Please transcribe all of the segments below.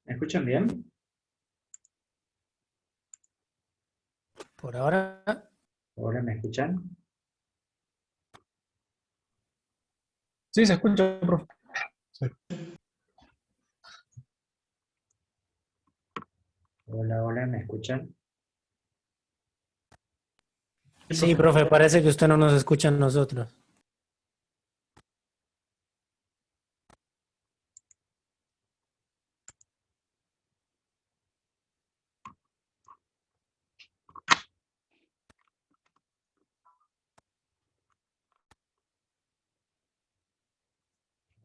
¿Me escuchan bien? Por ahora, ¿Ahora me escuchan? Sí, se escucha, profe. Sí. Hola, hola, ¿me escuchan? sí, profe, parece que usted no nos escucha a nosotros.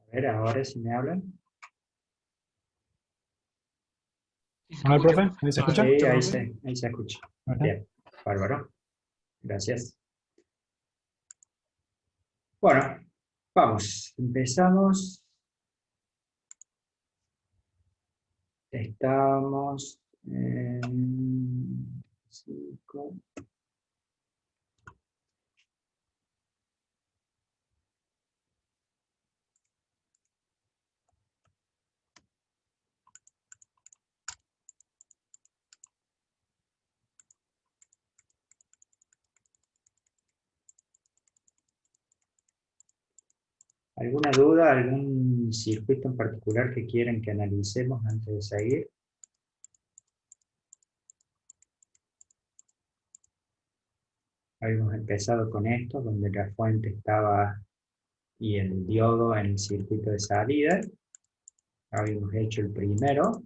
A ver, ahora si me hablan. A ver, profe, ¿ahí se escucha? Sí, ahí se escucha. Ajá. Bien, bárbaro. Gracias. Bueno, vamos, empezamos. Estamos en 5. ¿Alguna duda, algún circuito en particular que quieren que analicemos antes de seguir? Habíamos empezado con esto, donde la fuente estaba y el diodo en el circuito de salida. Habíamos hecho el primero.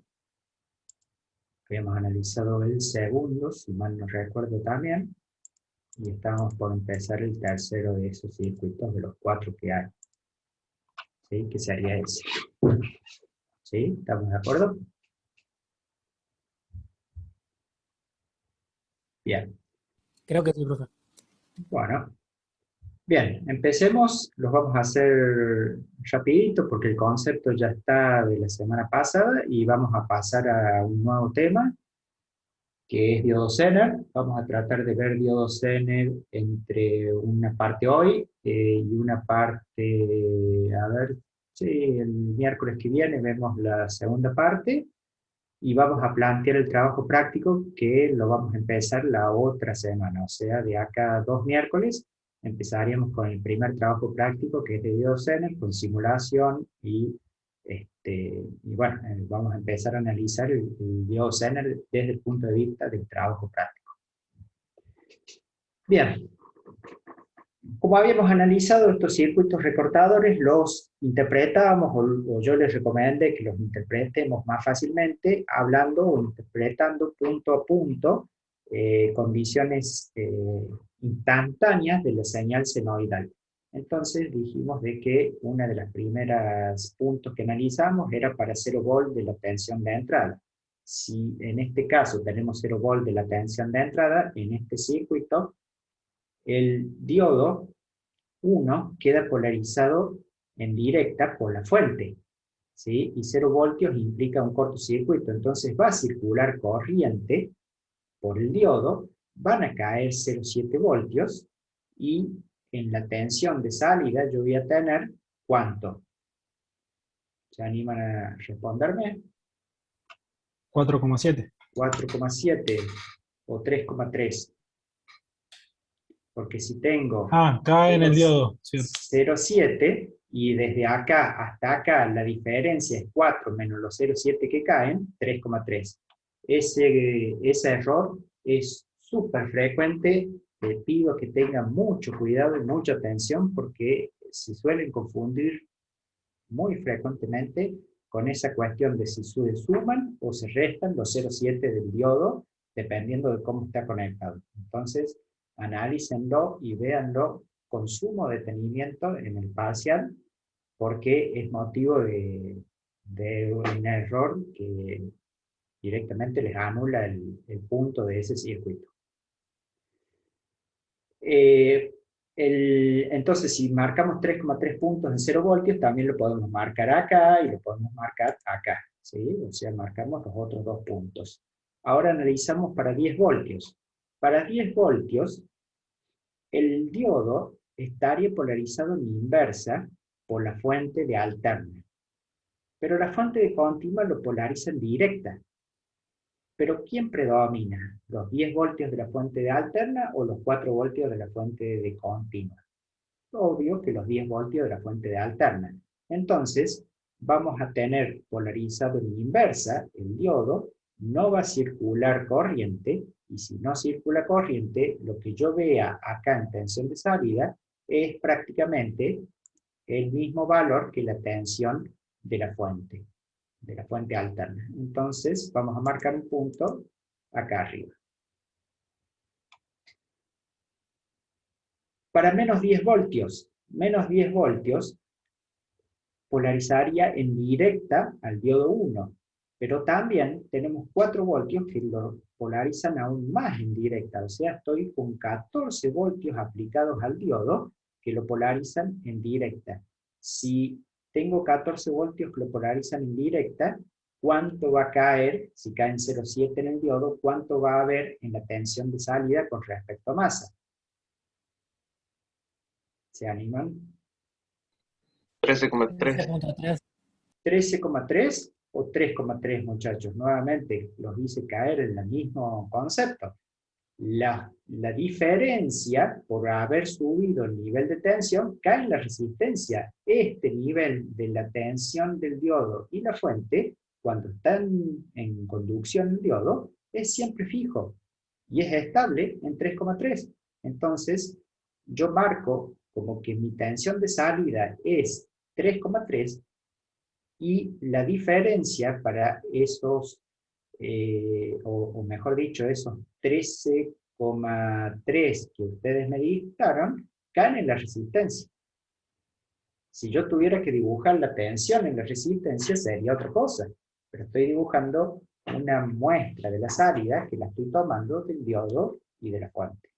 Habíamos analizado el segundo, si mal no recuerdo también. Y estamos por empezar el tercero de esos circuitos, de los 4 que hay. ¿Sí? Que sería ese. ¿Sí? ¿Estamos de acuerdo? Bien. Creo que sí, profe. Bueno. Bien, empecemos. Los vamos a hacer rapidito porque el concepto ya está de la semana pasada y vamos a pasar a un nuevo tema que es diodo Zener. Vamos a tratar de ver diodo Zener entre una parte hoy y una parte, a ver, sí, el miércoles que viene vemos la segunda parte y vamos a plantear el trabajo práctico que lo vamos a empezar la otra semana, o sea, de acá a 2 miércoles empezaríamos con el primer trabajo práctico que es de diodo Zener con simulación y bueno, vamos a empezar a analizar el diodo Zener desde el punto de vista del trabajo práctico. Bien, como habíamos analizado estos circuitos recortadores, los interpretamos o yo les recomendé que los interpretemos más fácilmente hablando o interpretando punto a punto condiciones instantáneas de la señal senoidal. Entonces dijimos de que una de las primeras puntos que analizamos era para 0 volt de la tensión de entrada. Si en este caso tenemos 0 volt de la tensión de entrada, en este circuito el diodo 1 queda polarizado en directa por la fuente, ¿sí? Y 0 voltios implica un cortocircuito, entonces va a circular corriente por el diodo, van a caer 0,7 voltios y en la tensión de salida yo voy a tener, ¿cuánto? ¿Se animan a responderme? 4,7. 4,7 o 3,3. Porque si tengo Cae en el diodo, ¿cierto? 0,7 y desde acá hasta acá la diferencia es 4 menos los 0,7 que caen, 3,3. Ese error es súper frecuente. Les pido que tengan mucho cuidado y mucha atención porque se suelen confundir muy frecuentemente con esa cuestión de si se suman o se restan los 0,7 del diodo dependiendo de cómo está conectado. Entonces, analícenlo y véanlo con sumo detenimiento en el parcial porque es motivo de un error que directamente les anula el punto de ese circuito. Entonces, si marcamos 3,3 puntos en 0 voltios, también lo podemos marcar acá y lo podemos marcar acá, ¿sí? O sea, marcamos los otros 2 puntos. Ahora analizamos para 10 voltios. Para 10 voltios, el diodo estaría polarizado en inversa por la fuente de alterna. Pero la fuente de continua lo polariza en directa. Pero ¿quién predomina? ¿Los 10 voltios de la fuente de alterna o los 4 voltios de la fuente de continua? Obvio que los 10 voltios de la fuente de alterna. Entonces, vamos a tener polarizado en inversa el diodo, no va a circular corriente, y si no circula corriente, lo que yo vea acá en tensión de salida es prácticamente el mismo valor que la tensión de la fuente alterna. Entonces, vamos a marcar un punto acá arriba. Para menos 10 voltios polarizaría en directa al diodo 1, pero también tenemos 4 voltios que lo polarizan aún más en directa, o sea, estoy con 14 voltios aplicados al diodo que lo polarizan en directa. Si tengo 14 voltios que lo polarizan en directa, ¿cuánto va a caer, si caen 0,7 en el diodo, cuánto va a haber en la tensión de salida con respecto a masa? ¿Se animan? 13,3. 13.3. 13,3 o 3,3, muchachos. Nuevamente, los hice caer en el mismo concepto. La diferencia, por haber subido el nivel de tensión, cae en la resistencia. Este nivel de la tensión del diodo y la fuente, cuando están en conducción el diodo, es siempre fijo y es estable en 3,3. Entonces, yo marco como que mi tensión de salida es 3,3 y la diferencia para esos, o mejor dicho, esos 13,3 que ustedes me dictaron, caen en la resistencia. Si yo tuviera que dibujar la tensión en la resistencia sería otra cosa, pero estoy dibujando una muestra de la salida que la estoy tomando del diodo y de la fuente.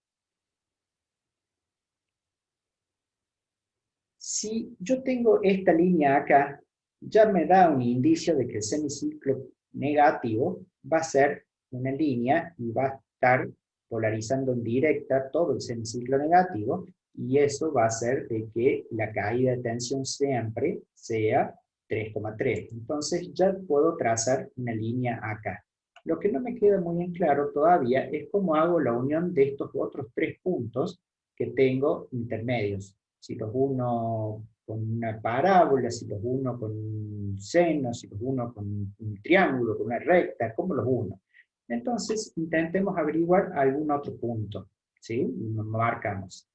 Si yo tengo esta línea acá, ya me da un indicio de que el semiciclo negativo va a ser una línea y va a estar polarizando en directa todo el semiciclo negativo, y eso va a hacer de que la caída de tensión siempre sea 3,3. Entonces ya puedo trazar una línea acá. Lo que no me queda muy en claro todavía es cómo hago la unión de estos otros 3 puntos que tengo intermedios. Si los uno con una parábola, si los uno con un seno, si los uno con un triángulo, con una recta, ¿cómo los uno? Entonces, intentemos averiguar algún otro punto, ¿sí? Y nos marcamos.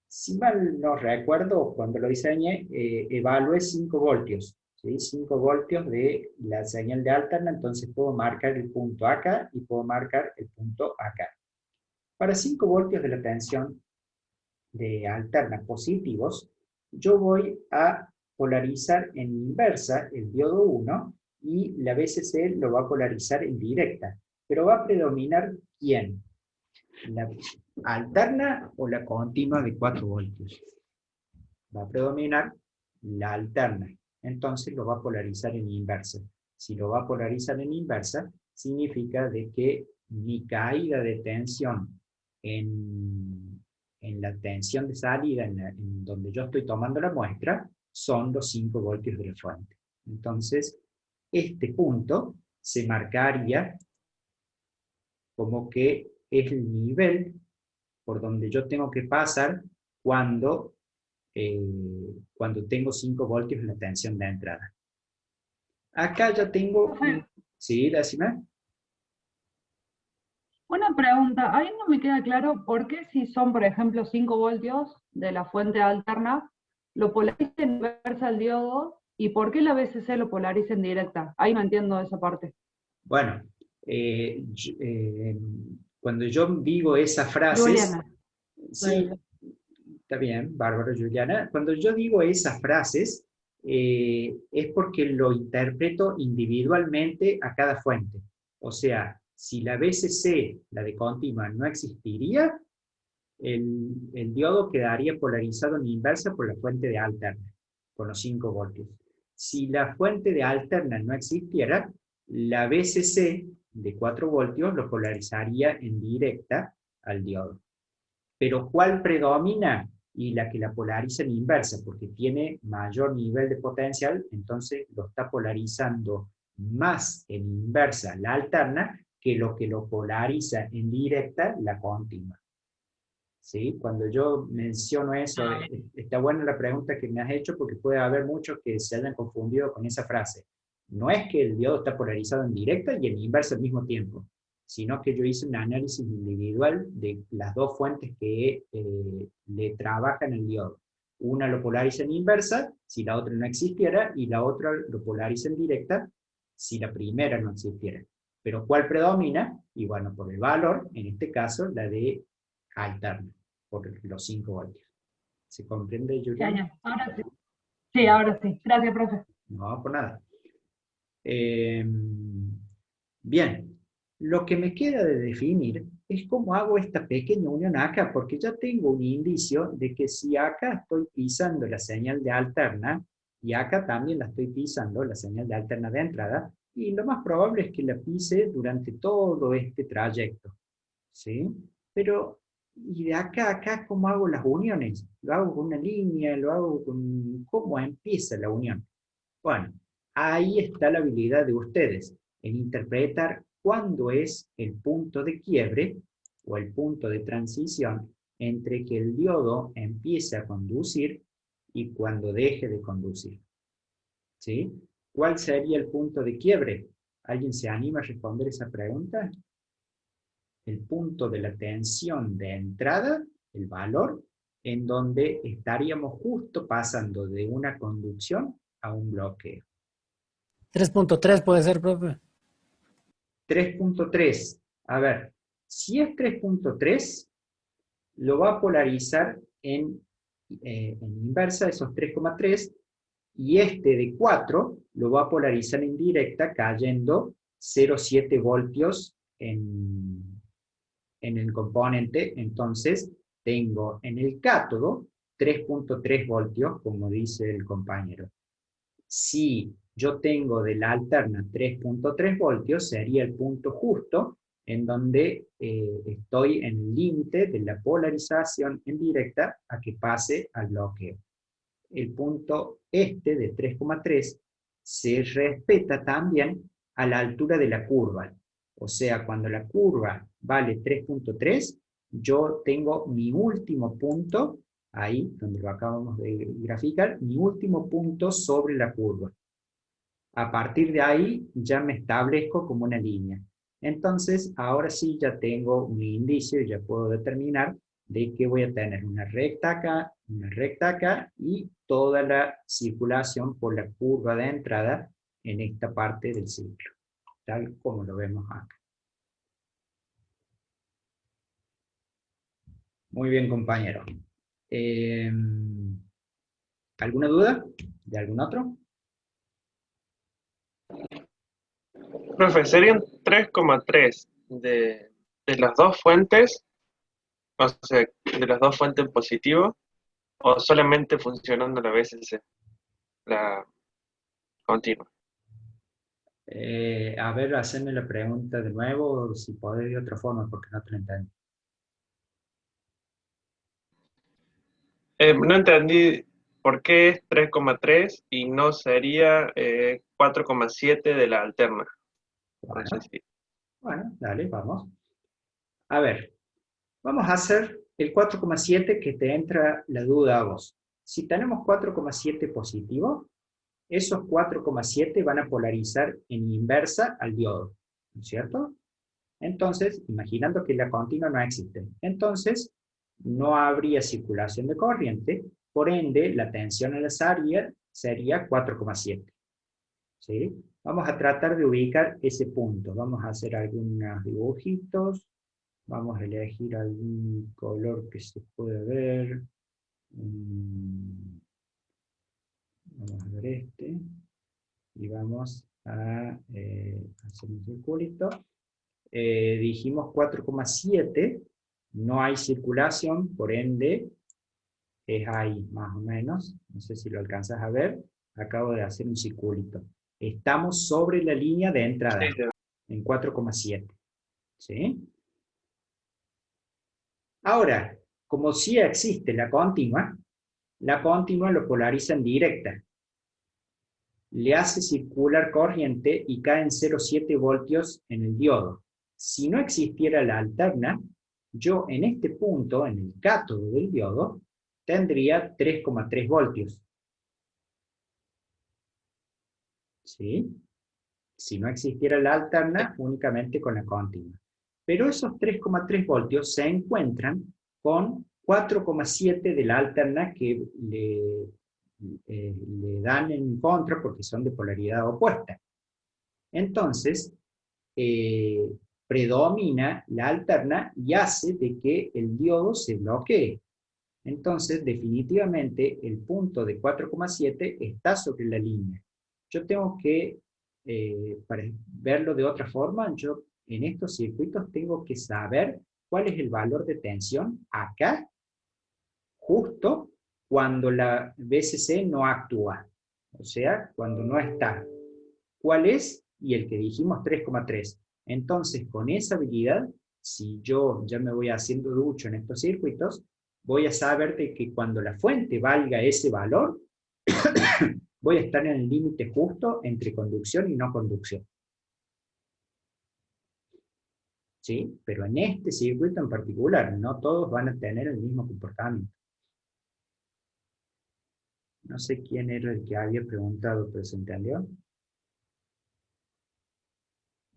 Si mal no recuerdo, cuando lo diseñé, evalué 5 voltios, ¿sí? 5 voltios de la señal de alterna, entonces puedo marcar el punto acá y puedo marcar el punto acá. Para 5 voltios de la tensión de alterna positivos, yo voy a polarizar en inversa el diodo 1 y la BCC lo va a polarizar en directa. Pero va a predominar ¿quién? ¿La alterna o la continua de 4 voltios? Va a predominar la alterna. Entonces lo va a polarizar en inversa. Si lo va a polarizar en inversa, significa de que mi caída de tensión en la tensión de salida, en donde yo estoy tomando la muestra, son los 5 voltios de la fuente. Entonces, este punto se marcaría como que es el nivel por donde yo tengo que pasar cuando tengo 5 voltios en la tensión de entrada. Acá ya tengo... ¿Sí, decime? Una pregunta, ahí no me queda claro por qué si son, por ejemplo, 5 voltios de la fuente alterna, lo polariza en inversa al diodo, y por qué la BCC lo polariza en directa. Ahí no entiendo esa parte. Bueno, cuando yo digo esas frases... Juliana. Sí, está bien, bárbaro, Juliana. Cuando yo digo esas frases, es porque lo interpreto individualmente a cada fuente. O sea, si la BCC, la de continua, no existiría, el diodo quedaría polarizado en inversa por la fuente de alterna, con los 5 voltios. Si la fuente de alterna no existiera, la BCC de 4 voltios lo polarizaría en directa al diodo. Pero ¿cuál predomina? y la que la polariza en inversa, porque tiene mayor nivel de potencial, entonces lo está polarizando más en inversa la alterna que lo polariza en directa la continua. ¿Sí? Cuando yo menciono eso, está buena la pregunta que me has hecho porque puede haber muchos que se hayan confundido con esa frase. No es que el diodo está polarizado en directa y en inversa al mismo tiempo, sino que yo hice un análisis individual de las dos fuentes que le trabajan el diodo. Una lo polariza en inversa, si la otra no existiera, y la otra lo polariza en directa, si la primera no existiera. Pero ¿cuál predomina? Y bueno, por el valor, en este caso, la de alterna, por los 5 voltios. ¿Se comprende, Julián? Ya, ahora sí. Sí, ahora sí. Gracias, profe. No, por nada. Bien, lo que me queda de definir es cómo hago esta pequeña unión acá, porque ya tengo un indicio de que si acá estoy pisando la señal de alterna, y acá también la estoy pisando, la señal de alterna de entrada, y lo más probable es que la pise durante todo este trayecto. ¿Sí? Pero, ¿y de acá a acá cómo hago las uniones? ¿Lo hago con una línea? ¿Lo hago con...? ¿Cómo empieza la unión? Bueno, ahí está la habilidad de ustedes en interpretar cuándo es el punto de quiebre o el punto de transición entre que el diodo empiece a conducir y cuando deje de conducir. ¿Sí? ¿Cuál sería el punto de quiebre? ¿Alguien se anima a responder esa pregunta? El punto de la tensión de entrada, el valor, en donde estaríamos justo pasando de una conducción a un bloqueo. 3.3 puede ser, profe. 3.3. A ver, si es 3.3, lo va a polarizar en inversa, esos 3,3, y este de 4 lo va a polarizar en directa, cayendo 0,7 voltios en el componente. Entonces, tengo en el cátodo 3.3 voltios, como dice el compañero. Si yo tengo de la alterna 3.3 voltios, sería el punto justo en donde estoy en el límite de la polarización en directa a que pase al bloqueo. El punto este de 3,3 se respeta también a la altura de la curva. O sea, cuando la curva vale 3.3, yo tengo mi último punto, ahí donde lo acabamos de graficar, mi último punto sobre la curva. A partir de ahí ya me establezco como una línea. Entonces, ahora sí ya tengo un indicio y ya puedo determinar de que voy a tener una recta acá y toda la circulación por la curva de entrada en esta parte del ciclo, tal como lo vemos acá. Muy bien, compañero. ¿Alguna duda de algún otro? Profe, serían 3,3 de las dos fuentes, o sea, de las dos fuentes en positivo, o solamente funcionando la VSC, la continua. A ver, haceme la pregunta de nuevo, si podés de otra forma, porque no te lo entendí. No entendí por qué es 3,3 y no sería 4,7 de la alterna. Bueno, dale, vamos. A ver, vamos a hacer el 4,7 que te entra la duda a vos. Si tenemos 4,7 positivo, esos 4,7 van a polarizar en inversa al diodo, ¿no es cierto? Entonces, imaginando que la continua no existe, entonces no habría circulación de corriente, por ende la tensión en la sería 4,7. ¿Sí? Vamos a tratar de ubicar ese punto. Vamos a hacer algunos dibujitos. Vamos a elegir algún color que se puede ver. Vamos a ver este. Y vamos a hacer un circulito. Dijimos 4,7. No hay circulación, por ende, es ahí, más o menos. No sé si lo alcanzas a ver. Acabo de hacer un circulito. Estamos sobre la línea de entrada, Sí. en 4,7. ¿Sí? Ahora, como sí existe la continua lo polariza en directa. Le hace circular corriente y cae en 0,7 voltios en el diodo. Si no existiera la alterna, yo en este punto, en el cátodo del diodo, tendría 3,3 voltios. ¿Sí? Si no existiera la alterna, únicamente con la continua. Pero esos 3,3 voltios se encuentran con 4,7 de la alterna que le dan en contra porque son de polaridad opuesta. Entonces, predomina la alterna y hace de que el diodo se bloquee. Entonces, definitivamente, el punto de 4,7 está sobre la línea. Yo tengo que, para verlo de otra forma, yo en estos circuitos tengo que saber cuál es el valor de tensión acá, justo cuando la VCC no actúa. O sea, cuando no está. ¿Cuál es? Y el que dijimos 3,3. Entonces, con esa habilidad, si yo ya me voy haciendo ducho en estos circuitos, voy a saber de que cuando la fuente valga ese valor, voy a estar en el límite justo entre conducción y no conducción. ¿Sí? Pero en este circuito en particular, no todos van a tener el mismo comportamiento. No sé quién era el que había preguntado, pero ¿se entendió?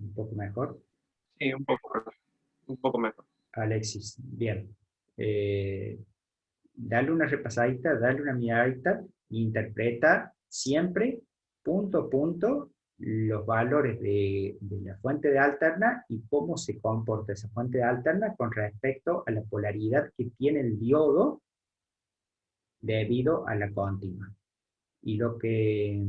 ¿Un poco mejor? Sí, un poco mejor. Alexis, bien. Dale una repasadita, dale una miradita, e interpreta siempre, punto a punto, los valores de la fuente de alterna y cómo se comporta esa fuente de alterna con respecto a la polaridad que tiene el diodo debido a la continua. Y lo que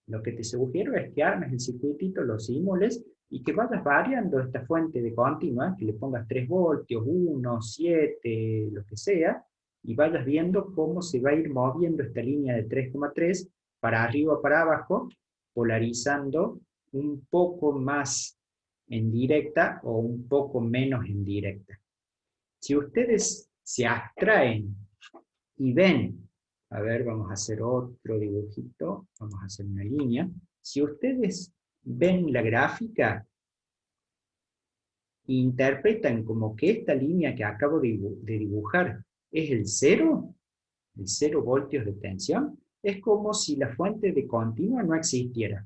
te sugiero es que armes el circuitito, lo simules, y que vayas variando esta fuente de continua, que le pongas 3 voltios, 1, 7, lo que sea, y vayas viendo cómo se va a ir moviendo esta línea de 3,3 para arriba o para abajo, polarizando un poco más en directa o un poco menos en directa. Si ustedes se abstraen y ven, a ver, vamos a hacer otro dibujito, vamos a hacer una línea. Si ustedes ven la gráfica, interpretan como que esta línea que acabo de dibujar es el 0 voltios de tensión, es como si la fuente de continua no existiera.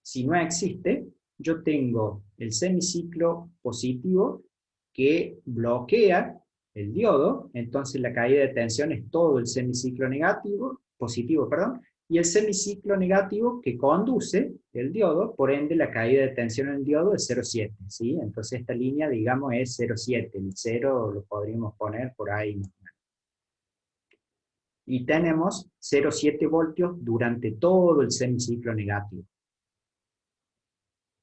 Si no existe, yo tengo el semiciclo positivo que bloquea el diodo, entonces la caída de tensión es todo el semiciclo positivo, y el semiciclo negativo que conduce el diodo, por ende la caída de tensión en el diodo es 0,7, ¿sí? Entonces esta línea, digamos, es 0,7, el 0 lo podríamos poner por ahí. Y tenemos 0,7 voltios durante todo el semiciclo negativo.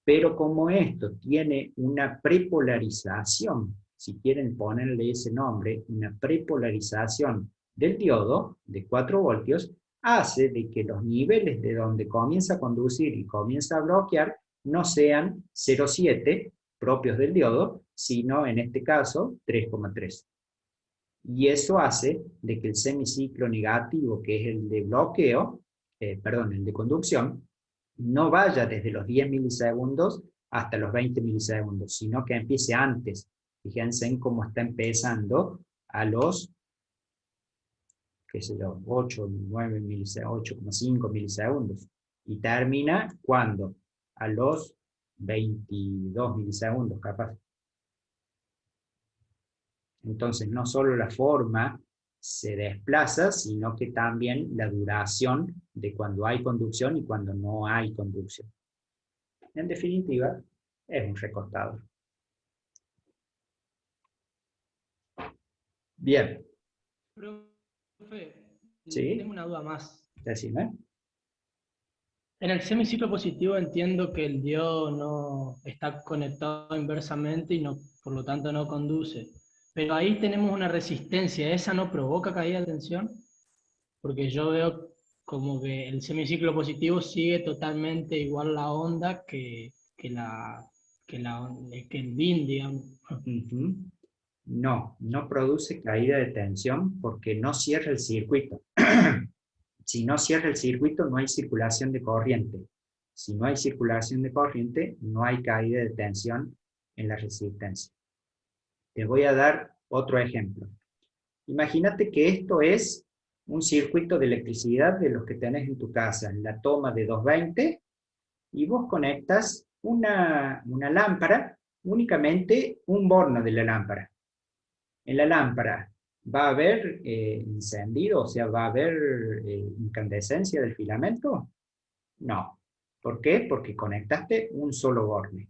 Pero como esto tiene una prepolarización, si quieren ponerle ese nombre, una prepolarización del diodo de 4 voltios, hace de que los niveles de donde comienza a conducir y comienza a bloquear no sean 0,7 propios del diodo, sino en este caso 3,3. Y eso hace de que el semiciclo negativo, que es el de bloqueo, el de conducción, no vaya desde los 10 milisegundos hasta los 20 milisegundos, sino que empiece antes. Fíjense en cómo está empezando a los, qué sé yo, 8, 9 milisegundos, 8,5 milisegundos. Y termina, ¿cuándo? A los 22 milisegundos, capaz. Entonces, no solo la forma se desplaza, sino que también la duración de cuando hay conducción y cuando no hay conducción. En definitiva, es un recortador. Bien. Profe, ¿Sí? tengo una duda más. Decime. En el semiciclo positivo entiendo que el diodo no está conectado inversamente y no, por lo tanto no conduce. Pero ahí tenemos una resistencia, ¿esa no provoca caída de tensión? Porque yo veo como que el semiciclo positivo sigue totalmente igual la onda que el bin, digamos. Uh-huh. No, no produce caída de tensión porque no cierra el circuito. Si no cierra el circuito, no hay circulación de corriente. Si no hay circulación de corriente, no hay caída de tensión en la resistencia. Te voy a dar otro ejemplo. Imagínate que esto es un circuito de electricidad de los que tenés en tu casa, la toma de 220, y vos conectas una lámpara, únicamente un borno de la lámpara. En la lámpara va a haber encendido, o sea, va a haber incandescencia del filamento. No. ¿Por qué? Porque conectaste un solo borne.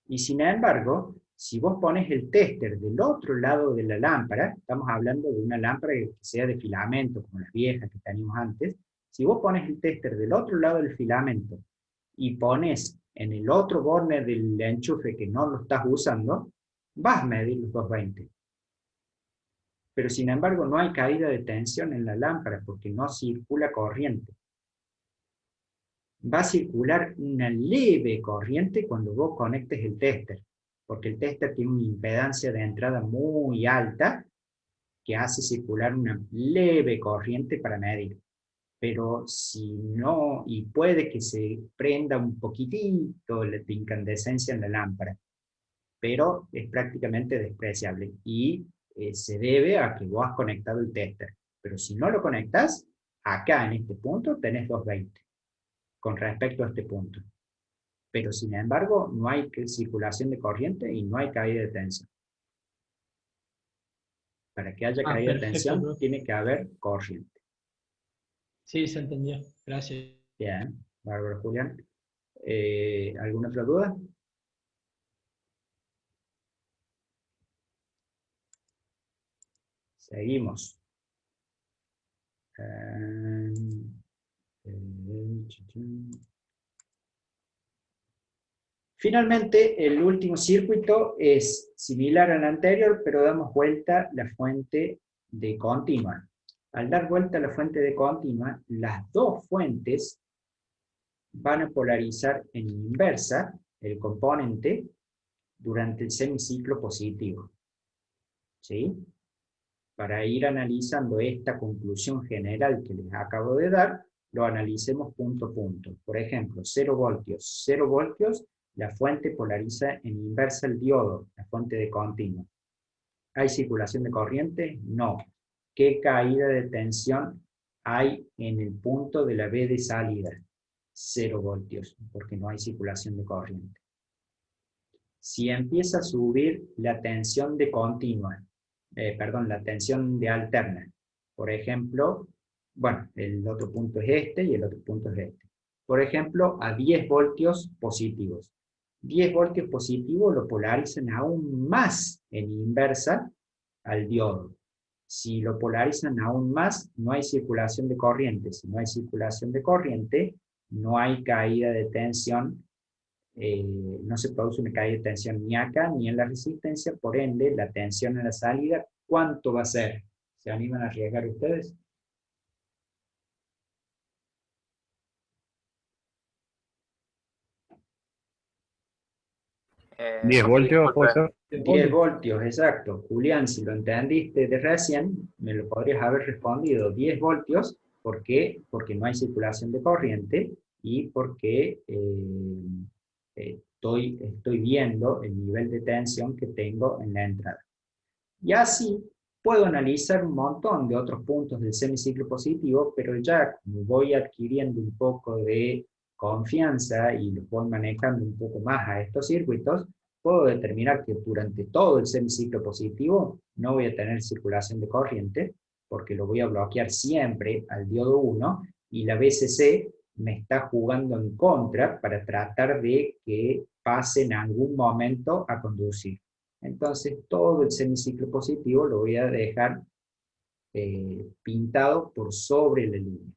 Y sin embargo, si vos pones el tester del otro lado de la lámpara, estamos hablando de una lámpara que sea de filamento, como las viejas que teníamos antes, si vos pones el tester del otro lado del filamento y pones en el otro borne del enchufe que no lo estás usando, vas a medir los 220. Pero sin embargo no hay caída de tensión en la lámpara porque no circula corriente. Va a circular una leve corriente cuando vos conectes el tester, porque el tester tiene una impedancia de entrada muy alta que hace circular una leve corriente para medir. Pero si no, y puede que se prenda un poquitito de incandescencia en la lámpara, pero es prácticamente despreciable y se debe a que vos has conectado el tester. Pero si no lo conectas, acá en este punto tenés 220 con respecto a este punto. Pero sin embargo, no hay circulación de corriente y no hay caída de tensión. Para que haya caída de tensión, profe. tiene que haber corriente. Sí, se entendió. Gracias. Bien, bárbaro, Julián. ¿Alguna otra duda? Seguimos. Finalmente, el último circuito es similar al anterior, pero damos vuelta la fuente de continua. Al dar vuelta la fuente de continua, las dos fuentes van a polarizar en inversa el componente durante el semiciclo positivo. ¿Sí? Para ir analizando esta conclusión general que les acabo de dar, lo analicemos punto a punto. Por ejemplo, 0 voltios. 0 voltios, la fuente polariza en inversa el diodo, la fuente de continua. ¿Hay circulación de corriente? No. ¿Qué caída de tensión hay en el punto de la B de salida? 0 voltios, porque no hay circulación de corriente. Si empieza a subir la tensión de continua, la tensión de alterna, por ejemplo, bueno, el otro punto es este y el otro punto es este. Por ejemplo, a 10 voltios positivos. 10 voltios positivos lo polarizan aún más en inversa al diodo. Si lo polarizan aún más, no hay circulación de corriente. Si no hay circulación de corriente, no hay caída de tensión, no se produce una caída de tensión ni acá ni en la resistencia, por ende, la tensión en la salida, ¿cuánto va a ser? ¿Se animan a arriesgar ustedes? ¿10 voltios puede ser? 10 voltios, exacto. Julián, si lo entendiste de recién, me lo podrías haber respondido. 10 voltios, ¿por qué? Porque no hay circulación de corriente y porque estoy viendo el nivel de tensión que tengo en la entrada. Y así puedo analizar un montón de otros puntos del semiciclo positivo, pero ya como voy adquiriendo un poco de confianza y los voy manejando un poco más a estos circuitos, puedo determinar que durante todo el semiciclo positivo no voy a tener circulación de corriente, porque lo voy a bloquear siempre al diodo 1, y la BCC me está jugando en contra para tratar de que pase en algún momento a conducir. Entonces todo el semiciclo positivo lo voy a dejar pintado por sobre la línea.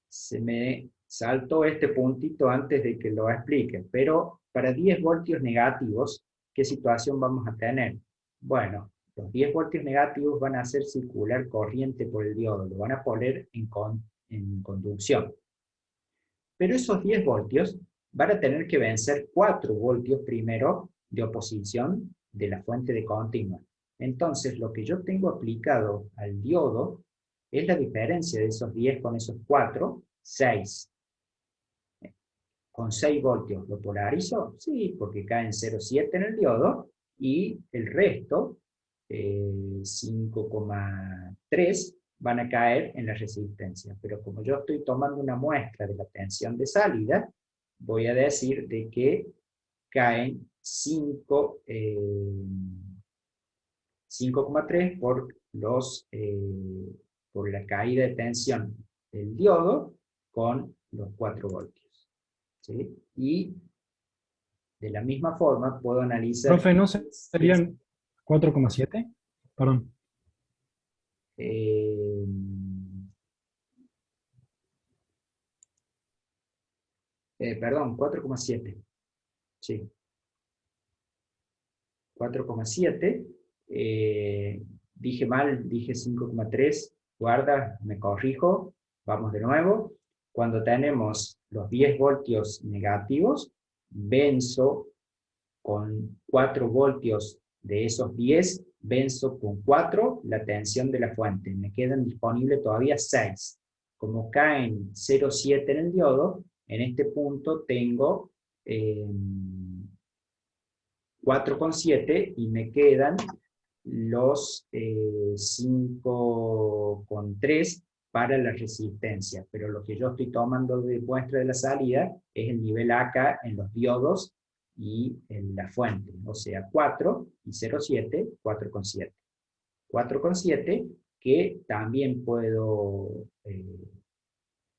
Se me saltó este puntito antes de que lo explique, pero para 10 voltios negativos, ¿qué situación vamos a tener? Bueno, los 10 voltios negativos van a hacer circular corriente por el diodo, lo van a poner en conducción. Pero esos 10 voltios van a tener que vencer 4 voltios primero de oposición de la fuente de continua. Entonces, lo que yo tengo aplicado al diodo es la diferencia de esos 10 con esos 4, 6. ¿Con 6 voltios lo polarizo? Sí, porque caen 0,7 en el diodo, y el resto, 5,3, van a caer en la resistencia. Pero como yo estoy tomando una muestra de la tensión de salida, voy a decir de que caen 5,3 por la caída de tensión del diodo con los 4 voltios. ¿Sí? Y de la misma forma puedo analizar... Profe, ¿no serían 4,7? Perdón. Perdón, 4,7. Sí. 4,7. Dije mal, dije 5,3. Guarda, me corrijo. Vamos de nuevo. Cuando tenemos los 10 voltios negativos, venzo con 4 voltios de esos 10, venzo con 4 la tensión de la fuente. Me quedan disponibles todavía 6. Como caen 0,7 en el diodo, en este punto tengo 4,7 y me quedan los 5,3 para la resistencia. Pero lo que yo estoy tomando de muestra de la salida es el nivel acá en los diodos y en la fuente. O sea, 4 y 0,7, 4,7. 4,7 que también puedo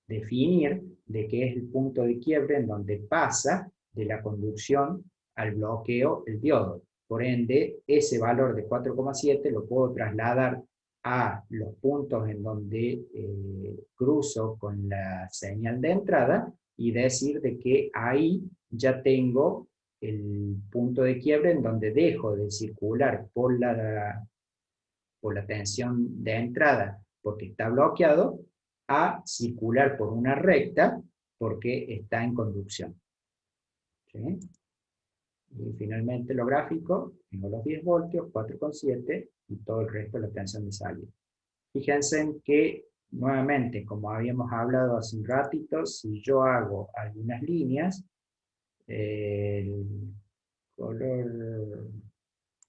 definir de qué es el punto de quiebre en donde pasa de la conducción al bloqueo el diodo. Por ende, ese valor de 4,7 lo puedo trasladar a los puntos en donde cruzo con la señal de entrada y decir de que ahí ya tengo el punto de quiebre en donde dejo de circular por la tensión de entrada porque está bloqueado, a circular por una recta porque está en conducción. ¿Sí? Y finalmente lo gráfico, tengo los 10 voltios, 4,7 y todo el resto de la tensión de salida. Fíjense en que, nuevamente, como habíamos hablado hace un ratito, si yo hago algunas líneas, el color,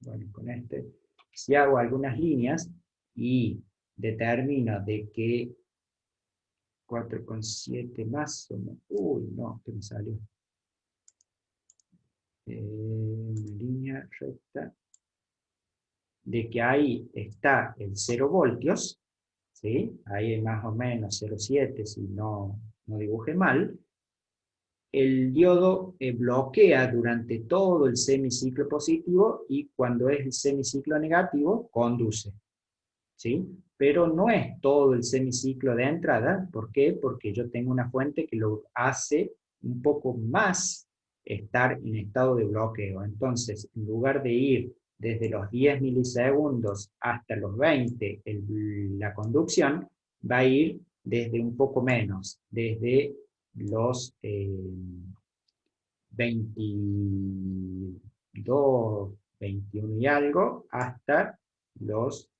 bueno, con este, si hago algunas líneas y determino de que 4,7 más o menos, uy, no, que me salió. Una línea recta, de que ahí está el 0 voltios, ¿sí? Ahí hay más o menos 0,7 si no dibujé mal. El diodo bloquea durante todo el semiciclo positivo y cuando es el semiciclo negativo, conduce. ¿Sí? Pero no es todo el semiciclo de entrada. ¿Por qué? Porque yo tengo una fuente que lo hace un poco más estar en estado de bloqueo. Entonces, en lugar de ir desde los 10 milisegundos hasta los 20, la conducción va a ir desde un poco menos, desde los 22, 21 y algo, hasta los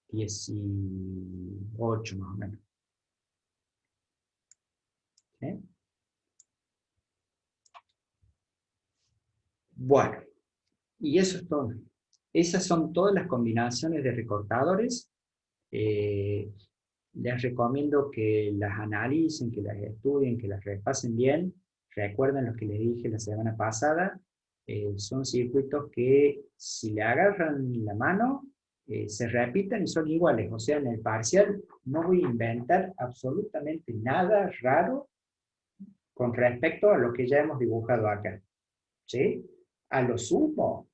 18 más o menos. ¿Sí? Bueno, y eso es todo. Esas son todas las combinaciones de recortadores. Les recomiendo que las analicen, que las estudien, que las repasen bien. Recuerden lo que les dije la semana pasada. Son circuitos que si le agarran la mano, se repiten y son iguales. O sea, en el parcial no voy a inventar absolutamente nada raro con respecto a lo que ya hemos dibujado acá. ¿Sí? A lo sumo,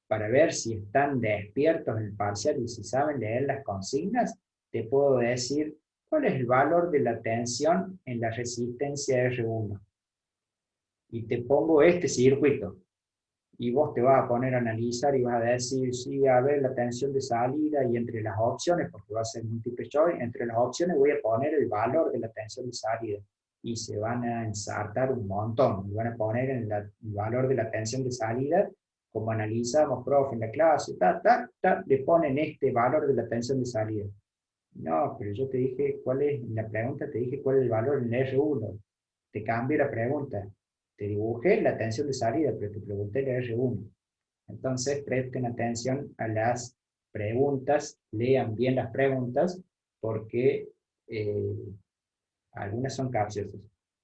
para ver si están despiertos en el parcial y si saben leer las consignas, te puedo decir cuál es el valor de la tensión en la resistencia R1. Y te pongo este circuito. Y vos te vas a poner a analizar y vas a decir, sí, a ver la tensión de salida y entre las opciones, porque va a ser multiple choice, entre las opciones voy a poner el valor de la tensión de salida. y se van a ensartar un montón, y van a poner en el valor de la tensión de salida, como analizamos, profe, en la clase, le ponen este valor de la tensión de salida. No, pero yo te dije cuál es, en la pregunta te dije cuál es el valor en el R1. Te cambié la pregunta. Te dibujé la tensión de salida, pero te pregunté el R1. Entonces, presten atención a las preguntas, lean bien las preguntas, porque algunas son capciosas.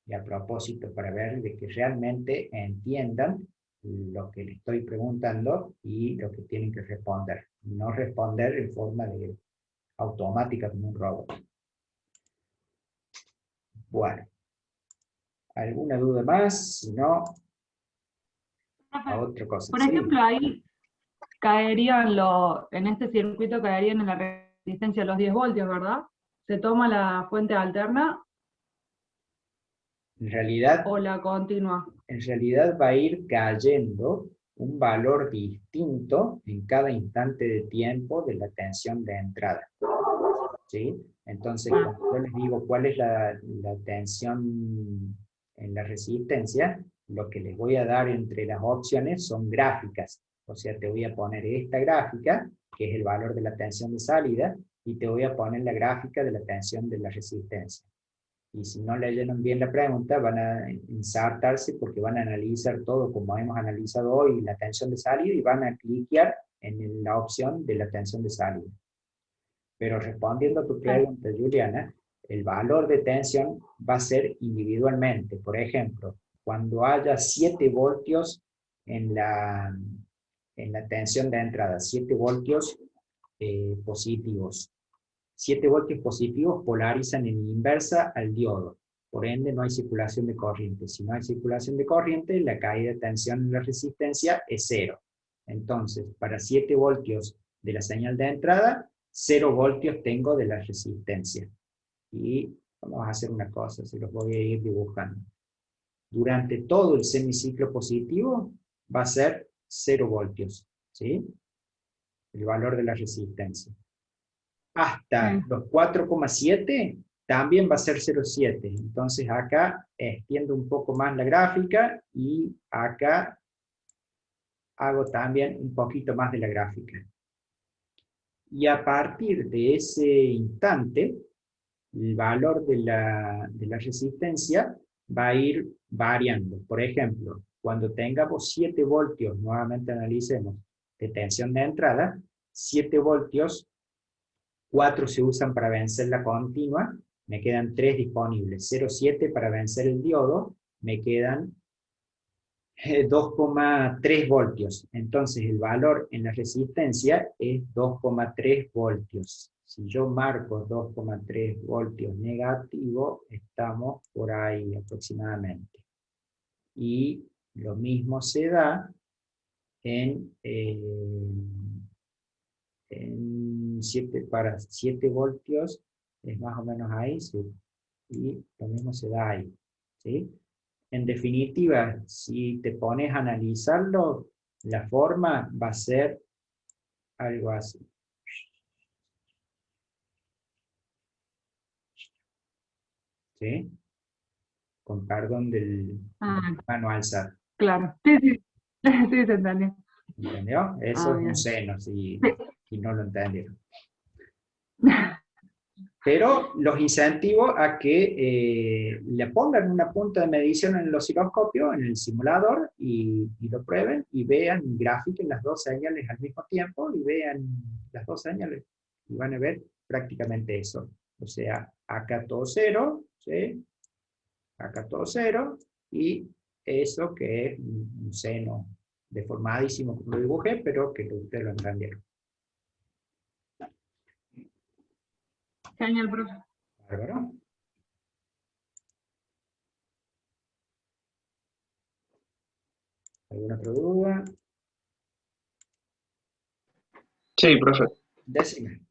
Y a propósito, para ver de que realmente entiendan lo que les estoy preguntando y lo que tienen que responder. No responder en forma de automática como un robot. Bueno, ¿alguna duda más? Si no, a otra cosa. Por Sí. ejemplo, ahí caerían en este circuito caerían en la resistencia los 10 voltios, ¿verdad? ¿Se toma la fuente alterna En realidad, o la continua? en realidad va a ir cayendo un valor distinto en cada instante de tiempo de la tensión de entrada. ¿Sí? Entonces, cuando yo les digo cuál es la tensión en la resistencia, lo que les voy a dar entre las opciones son gráficas. O sea, te voy a poner esta gráfica, que es el valor de la tensión de salida, y te voy a poner la gráfica de la tensión de la resistencia. Y si no leyeron bien la pregunta, van a insertarse porque van a analizar todo como hemos analizado hoy, la tensión de salida, y van a cliquear en la opción de la tensión de salida. Pero respondiendo a tu pregunta, Juliana, el valor de tensión va a ser individualmente. Por ejemplo, cuando haya 7 voltios en la tensión de entrada, 7 voltios positivos. 7 voltios positivos polarizan en inversa al diodo. Por ende, no hay circulación de corriente. Si no hay circulación de corriente, la caída de tensión en la resistencia es 0. Entonces, para 7 voltios de la señal de entrada, 0 voltios tengo de la resistencia. Y vamos a hacer una cosa, se los voy a ir dibujando. Durante todo el semiciclo positivo va a ser 0 voltios, ¿sí? El valor de la resistencia. Hasta los 4,7 también va a ser 0,7. Entonces acá extiendo un poco más la gráfica y acá hago también un poquito más de la gráfica. Y a partir de ese instante, el valor de la resistencia va a ir variando. Por ejemplo, cuando tengamos 7 voltios, nuevamente analicemos, de tensión de entrada, 7 voltios, 4 se usan para vencer la continua, me quedan 3 disponibles. 0,7 para vencer el diodo, me quedan 2,3 voltios. Entonces el valor en la resistencia es 2,3 voltios. Si yo marco 2,3 voltios negativo, estamos por ahí aproximadamente. Y lo mismo se da en 7 voltios, es más o menos ahí, sí. Y lo mismo se da ahí, ¿sí? En definitiva, si te pones a analizarlo, la forma va a ser algo así. ¿Sí? Con perdón del mano alzada. Claro, sí, sí, sí, se entendió. ¿Entendió? Eso es un Bien. seno, si no lo entendieron. Pero los incentivo a que le pongan una punta de medición en el osciloscopio, en el simulador, y lo prueben, y vean, grafiquen las dos señales al mismo tiempo, y vean las dos señales, y van a ver prácticamente eso. O sea, acá todo 0, ¿sí? Acá todo 0, y eso que es un seno deformadísimo como lo dibujé, pero que ustedes lo entendieron. Genial, profe. Bárbaro. ¿Alguna otra duda? Sí, profe. Decime.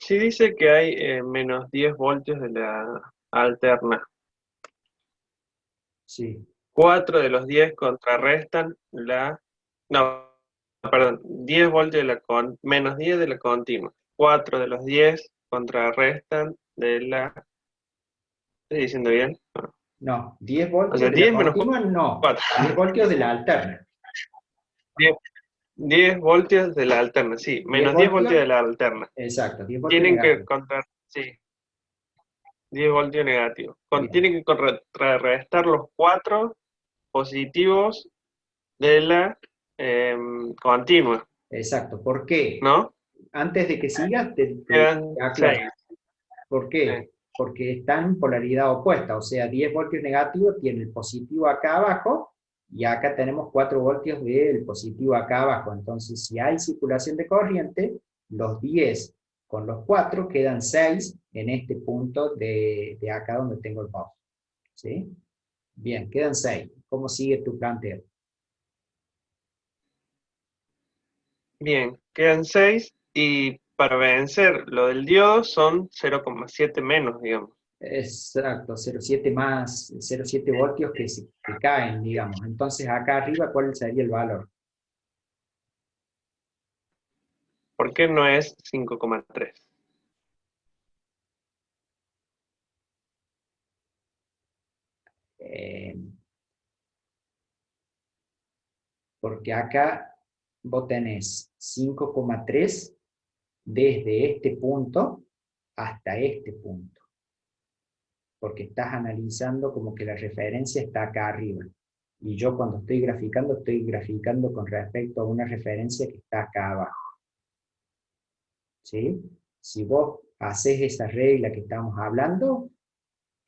Si dice que hay menos 10 voltios de la alterna, Sí. 4 de los 10 contrarrestan la... No, perdón, 10 voltios de la menos 10 de la continua. 4 de los 10 contrarrestan de la... ¿Estoy diciendo bien? No. No, 10 O voltios sea, de 10 la menos continua, no. 4. 10 voltios de la alterna. 10 voltios de la alterna, sí. 10 Menos 10 voltios voltios, de la alterna. exacto, 10 voltios Tienen que negativos. sí, 10 voltios negativos. Bien. Tienen que contrarrestar los 4 positivos de la continua, Exacto, ¿por qué? ¿no? Antes de que sigas, te Quedan aclaro. 6. ¿Por qué? Porque están en polaridad opuesta, o sea, 10 voltios negativos tiene el positivo acá abajo, y acá tenemos 4 voltios del positivo acá abajo. Entonces, si hay circulación de corriente, los 10 con los 4 quedan 6 en este punto de acá donde tengo el mouse. ¿Sí? Bien, quedan 6. ¿Cómo sigue tu planteo? Bien, quedan 6 y para vencer lo del diodo son 0,7 menos, digamos. Exacto, 0,7 más 0,7 voltios que caen, digamos. Entonces, acá arriba, ¿cuál sería el valor? ¿Por qué no es 5,3? Eh, porque acá vos tenés 5,3 desde este punto hasta este punto. Porque estás analizando como que la referencia está acá arriba. Y yo cuando estoy graficando con respecto a una referencia que está acá abajo. ¿Sí? Si vos haces esa regla que estamos hablando,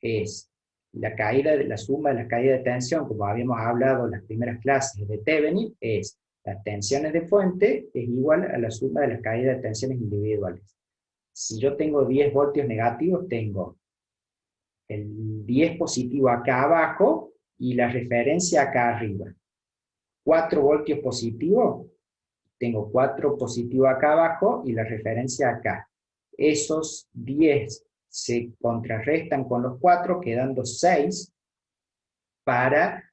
es la caída de la suma de la caída de tensión, como habíamos hablado en las primeras clases de Thevenin, es las tensiones de fuente es igual a la suma de las caídas de tensiones individuales. Si yo tengo 10 voltios negativos, tengo el 10 positivo acá abajo y la referencia acá arriba. 4 voltios positivos, tengo 4 positivo acá abajo y la referencia acá. Esos 10 se contrarrestan con los 4, quedando 6 para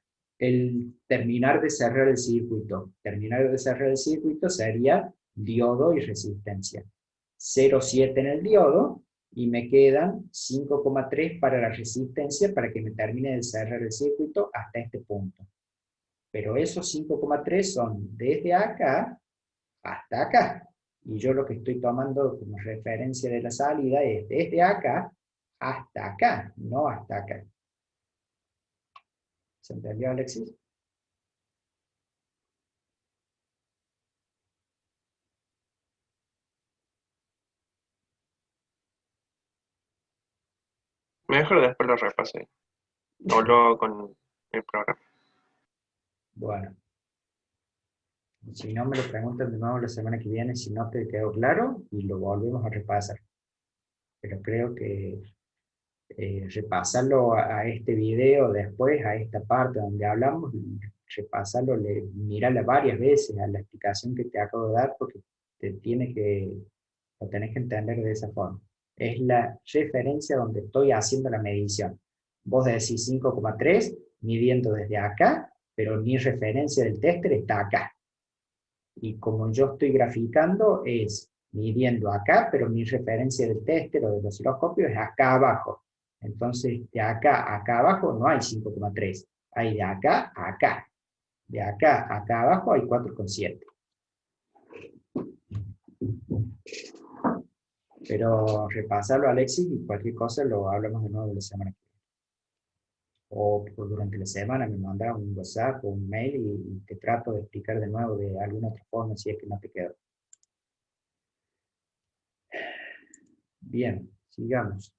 terminar de cerrar el circuito. Terminar de cerrar el circuito sería diodo y resistencia. 0,7 en el diodo y me quedan 5,3 para la resistencia para que me termine de cerrar el circuito hasta este punto. Pero esos 5,3 son desde acá hasta acá. Y yo lo que estoy tomando como referencia de la salida es desde acá hasta acá, no hasta acá. ¿Se entendió, Alexis? Mejor después lo repasé. O luego con el programa. Bueno. Si no, me lo preguntan de nuevo la semana que viene, si no te quedó claro, y lo volvemos a repasar. Pero creo que repasarlo a este video después, a esta parte donde hablamos, repasarlo, mirarla varias veces a la explicación que te acabo de dar, porque lo tenés que entender de esa forma. Es la referencia donde estoy haciendo la medición. Vos decís 5,3, midiendo desde acá, pero mi referencia del tester está acá. Y como yo estoy graficando, es midiendo acá, pero mi referencia del tester o del osciloscopio es acá abajo. Entonces, de acá a acá abajo no hay 5,3. Hay de acá a acá. De acá a acá abajo hay 4,7. Pero repasarlo, Alexis, y cualquier cosa lo hablamos de nuevo la semana que viene. O durante la semana me mandas un WhatsApp o un mail y te trato de explicar de nuevo de alguna otra forma si es que no te quedó. Bien, sigamos.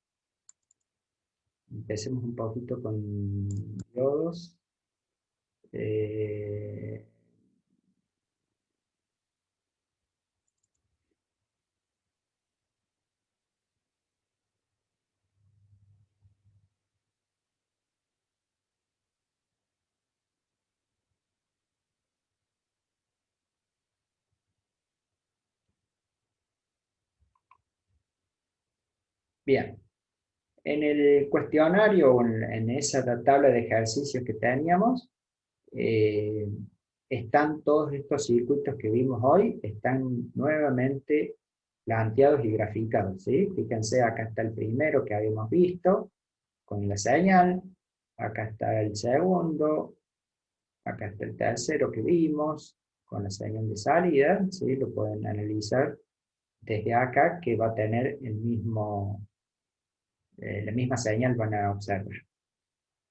Empecemos un poquito con diodos. Bien, en el cuestionario o en esa tabla de ejercicios que teníamos, están todos estos circuitos que vimos hoy, están nuevamente planteados y graficados, ¿sí? Fíjense, acá está el primero que habíamos visto, con la señal, acá está el segundo, acá está el tercero que vimos, con la señal de salida, ¿sí? Lo pueden analizar desde acá, que va a tener el mismo, la misma señal, van a observar.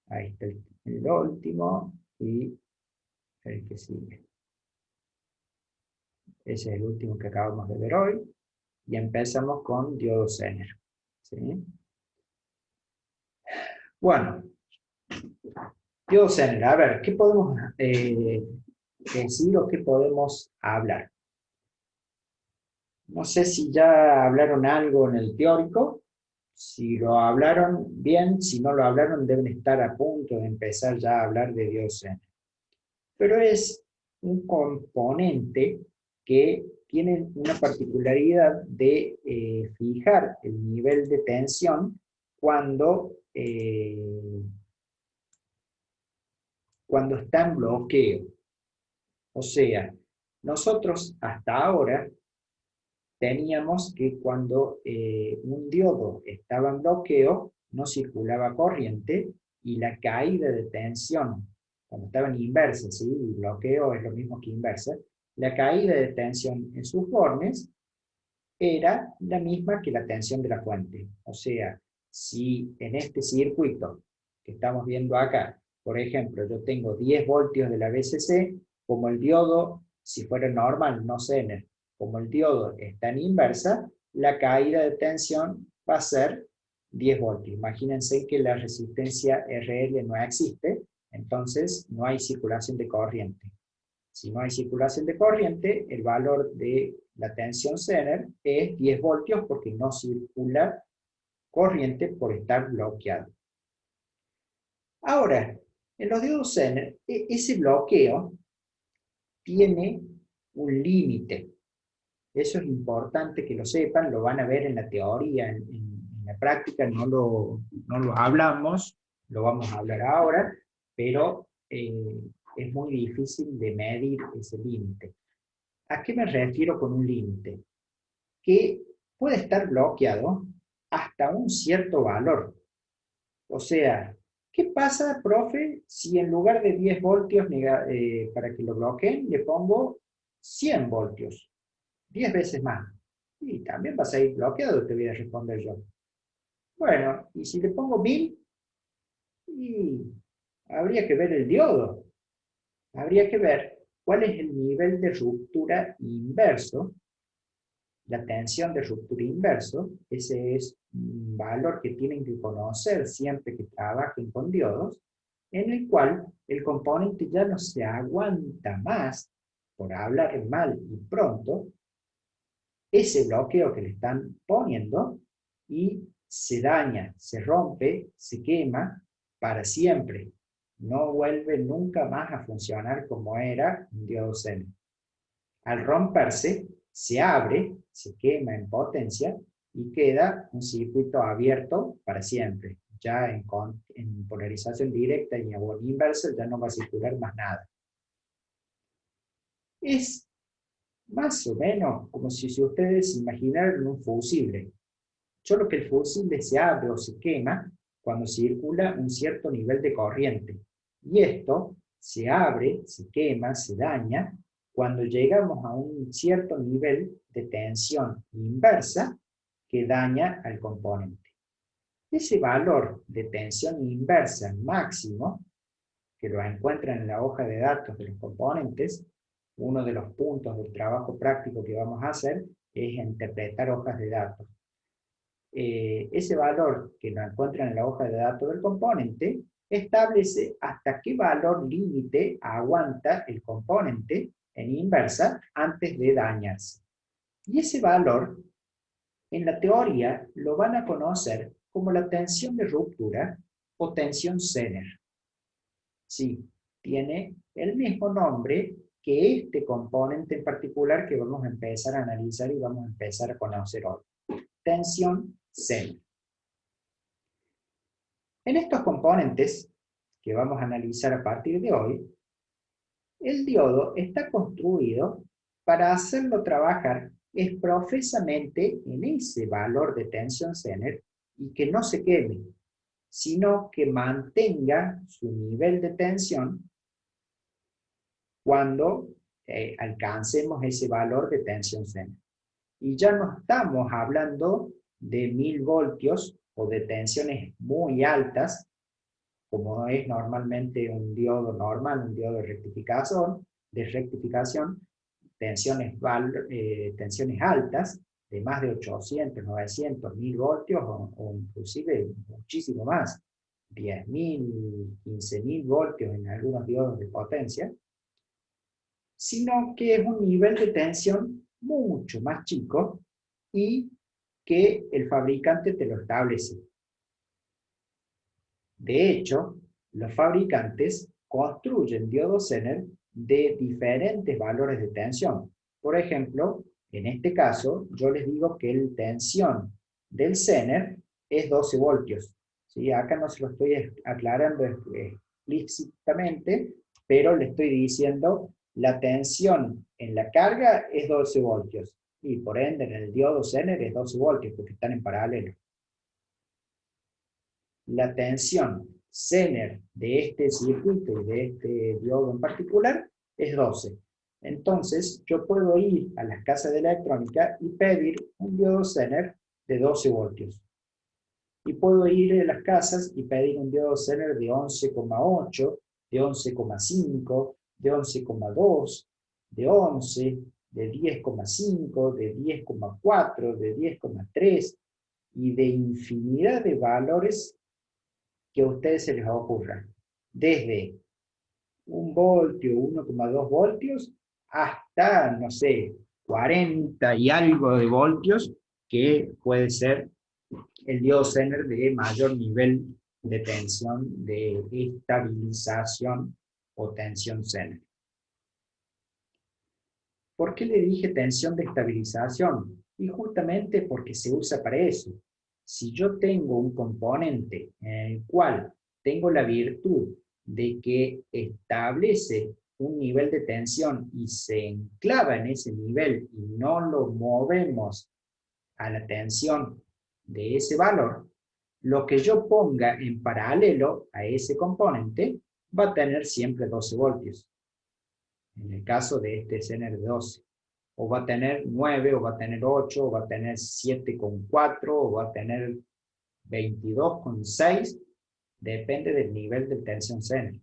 Ahí está el último, y el que sigue. Ese es el último que acabamos de ver hoy, y empezamos con diodo Zener, ¿sí? Bueno, diodo Zener, a ver, ¿qué podemos decir o qué podemos hablar? No sé si ya hablaron algo en el teórico, si lo hablaron bien, si no lo hablaron deben estar a punto de empezar ya a hablar de diodo Zener. Pero es un componente que tiene una particularidad de fijar el nivel de tensión cuando está en bloqueo. O sea, nosotros hasta ahora teníamos que cuando un diodo estaba en bloqueo, no circulaba corriente y la caída de tensión, cuando estaba en inversa, ¿sí? Y bloqueo es lo mismo que inversa, la caída de tensión en sus bornes era la misma que la tensión de la fuente. O sea, si en este circuito que estamos viendo acá, por ejemplo, yo tengo 10 voltios de la VCC, como el diodo, si fuera normal, no Zener, como el diodo está en inversa, la caída de tensión va a ser 10 voltios. Imagínense que la resistencia RL no existe, entonces no hay circulación de corriente. Si no hay circulación de corriente, el valor de la tensión Zener es 10 voltios porque no circula corriente por estar bloqueado. Ahora, en los diodos Zener, ese bloqueo tiene un límite. Eso es importante que lo sepan, lo van a ver en la teoría, en la práctica no lo hablamos, lo vamos a hablar ahora, pero es muy difícil de medir ese límite. ¿A qué me refiero con un límite? Que puede estar bloqueado hasta un cierto valor. O sea, ¿qué pasa, profe, si en lugar de 10 voltios para que lo bloqueen, le pongo 100 voltios? 10 veces más. Y también vas a ir bloqueado, te voy a responder yo. Bueno, y si le pongo 1000, y habría que ver el diodo. Habría que ver cuál es el nivel de ruptura inverso, la tensión de ruptura inverso. Ese es un valor que tienen que conocer siempre que trabajen con diodos, en el cual el componente ya no se aguanta más, por hablar mal y pronto, ese bloqueo que le están poniendo y se daña, se rompe, se quema para siempre. No vuelve nunca más a funcionar como era un diodo Zener. Al romperse, se abre, se quema en potencia y queda un circuito abierto para siempre. Ya en polarización directa y en inversa ya no va a circular más nada. Es más o menos como si ustedes imaginaran un fusible. Solo que el fusible se abre o se quema cuando circula un cierto nivel de corriente. Y esto se abre, se quema, se daña cuando llegamos a un cierto nivel de tensión inversa que daña al componente. Ese valor de tensión inversa máximo, que lo encuentran en la hoja de datos de los componentes, uno de los puntos del trabajo práctico que vamos a hacer es interpretar hojas de datos. Ese valor que lo encuentran en la hoja de datos del componente establece hasta qué valor límite aguanta el componente en inversa antes de dañarse. Y ese valor, en la teoría, lo van a conocer como la tensión de ruptura o tensión Zener. Sí, tiene el mismo nombre que este componente en particular que vamos a empezar a analizar y vamos a empezar a conocer hoy. Tensión Zener. En estos componentes que vamos a analizar a partir de hoy, el diodo está construido para hacerlo trabajar es profesamente en ese valor de tensión Zener y que no se queme, sino que mantenga su nivel de tensión cuando alcancemos ese valor de tensión Zener. Y ya no estamos hablando de 1000 voltios o de tensiones muy altas, como es normalmente un diodo normal, un diodo de rectificación, tensiones altas, de más de 800, 900, 1000 voltios o inclusive muchísimo más, 10.000, 15.000 voltios en algunos diodos de potencia, sino que es un nivel de tensión mucho más chico y que el fabricante te lo establece. De hecho, los fabricantes construyen diodos Zener de diferentes valores de tensión. Por ejemplo, en este caso, yo les digo que la tensión del Zener es 12 voltios. ¿Sí? Acá no se lo estoy aclarando explícitamente, pero le estoy diciendo la tensión en la carga es 12 voltios. Y por ende, en el diodo Zener es 12 voltios, porque están en paralelo. La tensión Zener de este circuito y de este diodo en particular es 12. Entonces, yo puedo ir a las casas de electrónica y pedir un diodo Zener de 12 voltios. Y puedo ir a las casas y pedir un diodo Zener de 11,8, de 11,5, de 11,2, de 11, de 10,5, de 10,4, de 10,3 y de infinidad de valores que a ustedes se les ocurra. Desde 1 voltio, 1,2 voltios, hasta, no sé, 40 y algo de voltios, que puede ser el diodo Zener de mayor nivel de tensión, de estabilización o tensión Zener. ¿Por qué le dije tensión de estabilización? Y justamente porque se usa para eso. Si yo tengo un componente en el cual tengo la virtud de que establece un nivel de tensión y se enclava en ese nivel y no lo movemos a la tensión de ese valor, lo que yo ponga en paralelo a ese componente va a tener siempre 12 voltios. En el caso de este Zener de 12. O va a tener 9, o va a tener 8, o va a tener 7,4, o va a tener 22,6, depende del nivel de tensión Zener.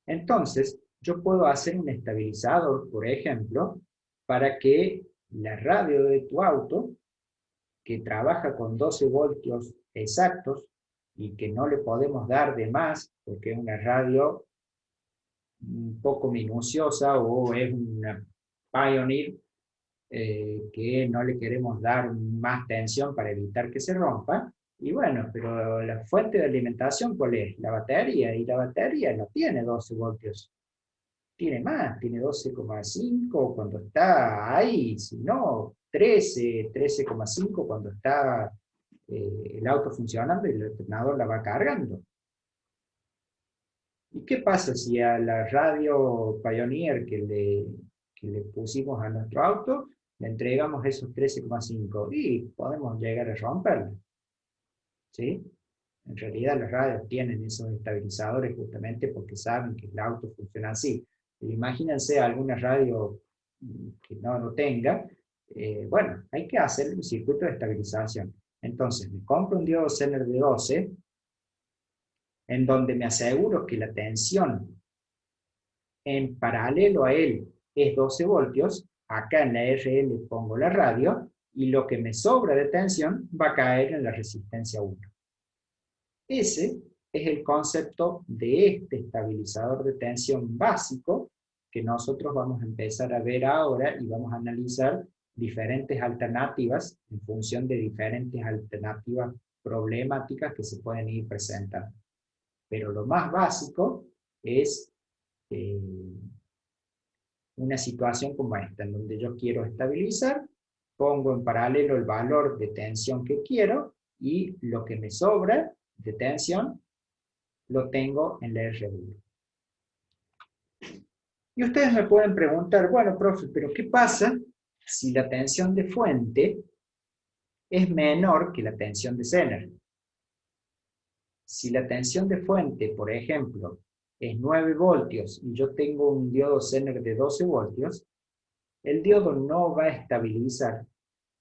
Entonces, yo puedo hacer un estabilizador, por ejemplo, para que la radio de tu auto, que trabaja con 12 voltios exactos, y que no le podemos dar de más, porque es una radio un poco minuciosa, o es una Pioneer, que no le queremos dar más tensión para evitar que se rompa. Y bueno, pero la fuente de alimentación, ¿cuál es? La batería, y la batería no tiene 12 voltios. Tiene más, tiene 12,5 cuando está ahí, si no, 13, 13,5 cuando está el auto funcionando y el alternador la va cargando. ¿Y qué pasa si a la radio Pioneer que le pusimos a nuestro auto, le entregamos esos 13,5 y podemos llegar a romperlo? ¿Sí? En realidad las radios tienen esos estabilizadores justamente porque saben que el auto funciona así. Pero imagínense alguna radio que no lo tenga, bueno, hay que hacer un circuito de estabilización. Entonces, me compro un diodo Zener de 12, en donde me aseguro que la tensión en paralelo a él es 12 voltios, acá en la RL pongo la radio, y lo que me sobra de tensión va a caer en la resistencia 1. Ese es el concepto de este estabilizador de tensión básico que nosotros vamos a empezar a ver ahora y vamos a analizar diferentes alternativas en función de diferentes alternativas problemáticas que se pueden ir presentando. Pero lo más básico es una situación como esta, en donde yo quiero estabilizar, pongo en paralelo el valor de tensión que quiero y lo que me sobra de tensión lo tengo en la R1. Y ustedes me pueden preguntar, bueno, profe, pero ¿qué pasa si la tensión de fuente es menor que la tensión de Zener. Si la tensión de fuente, por ejemplo, es 9 voltios y yo tengo un diodo Zener de 12 voltios, el diodo no va a estabilizar,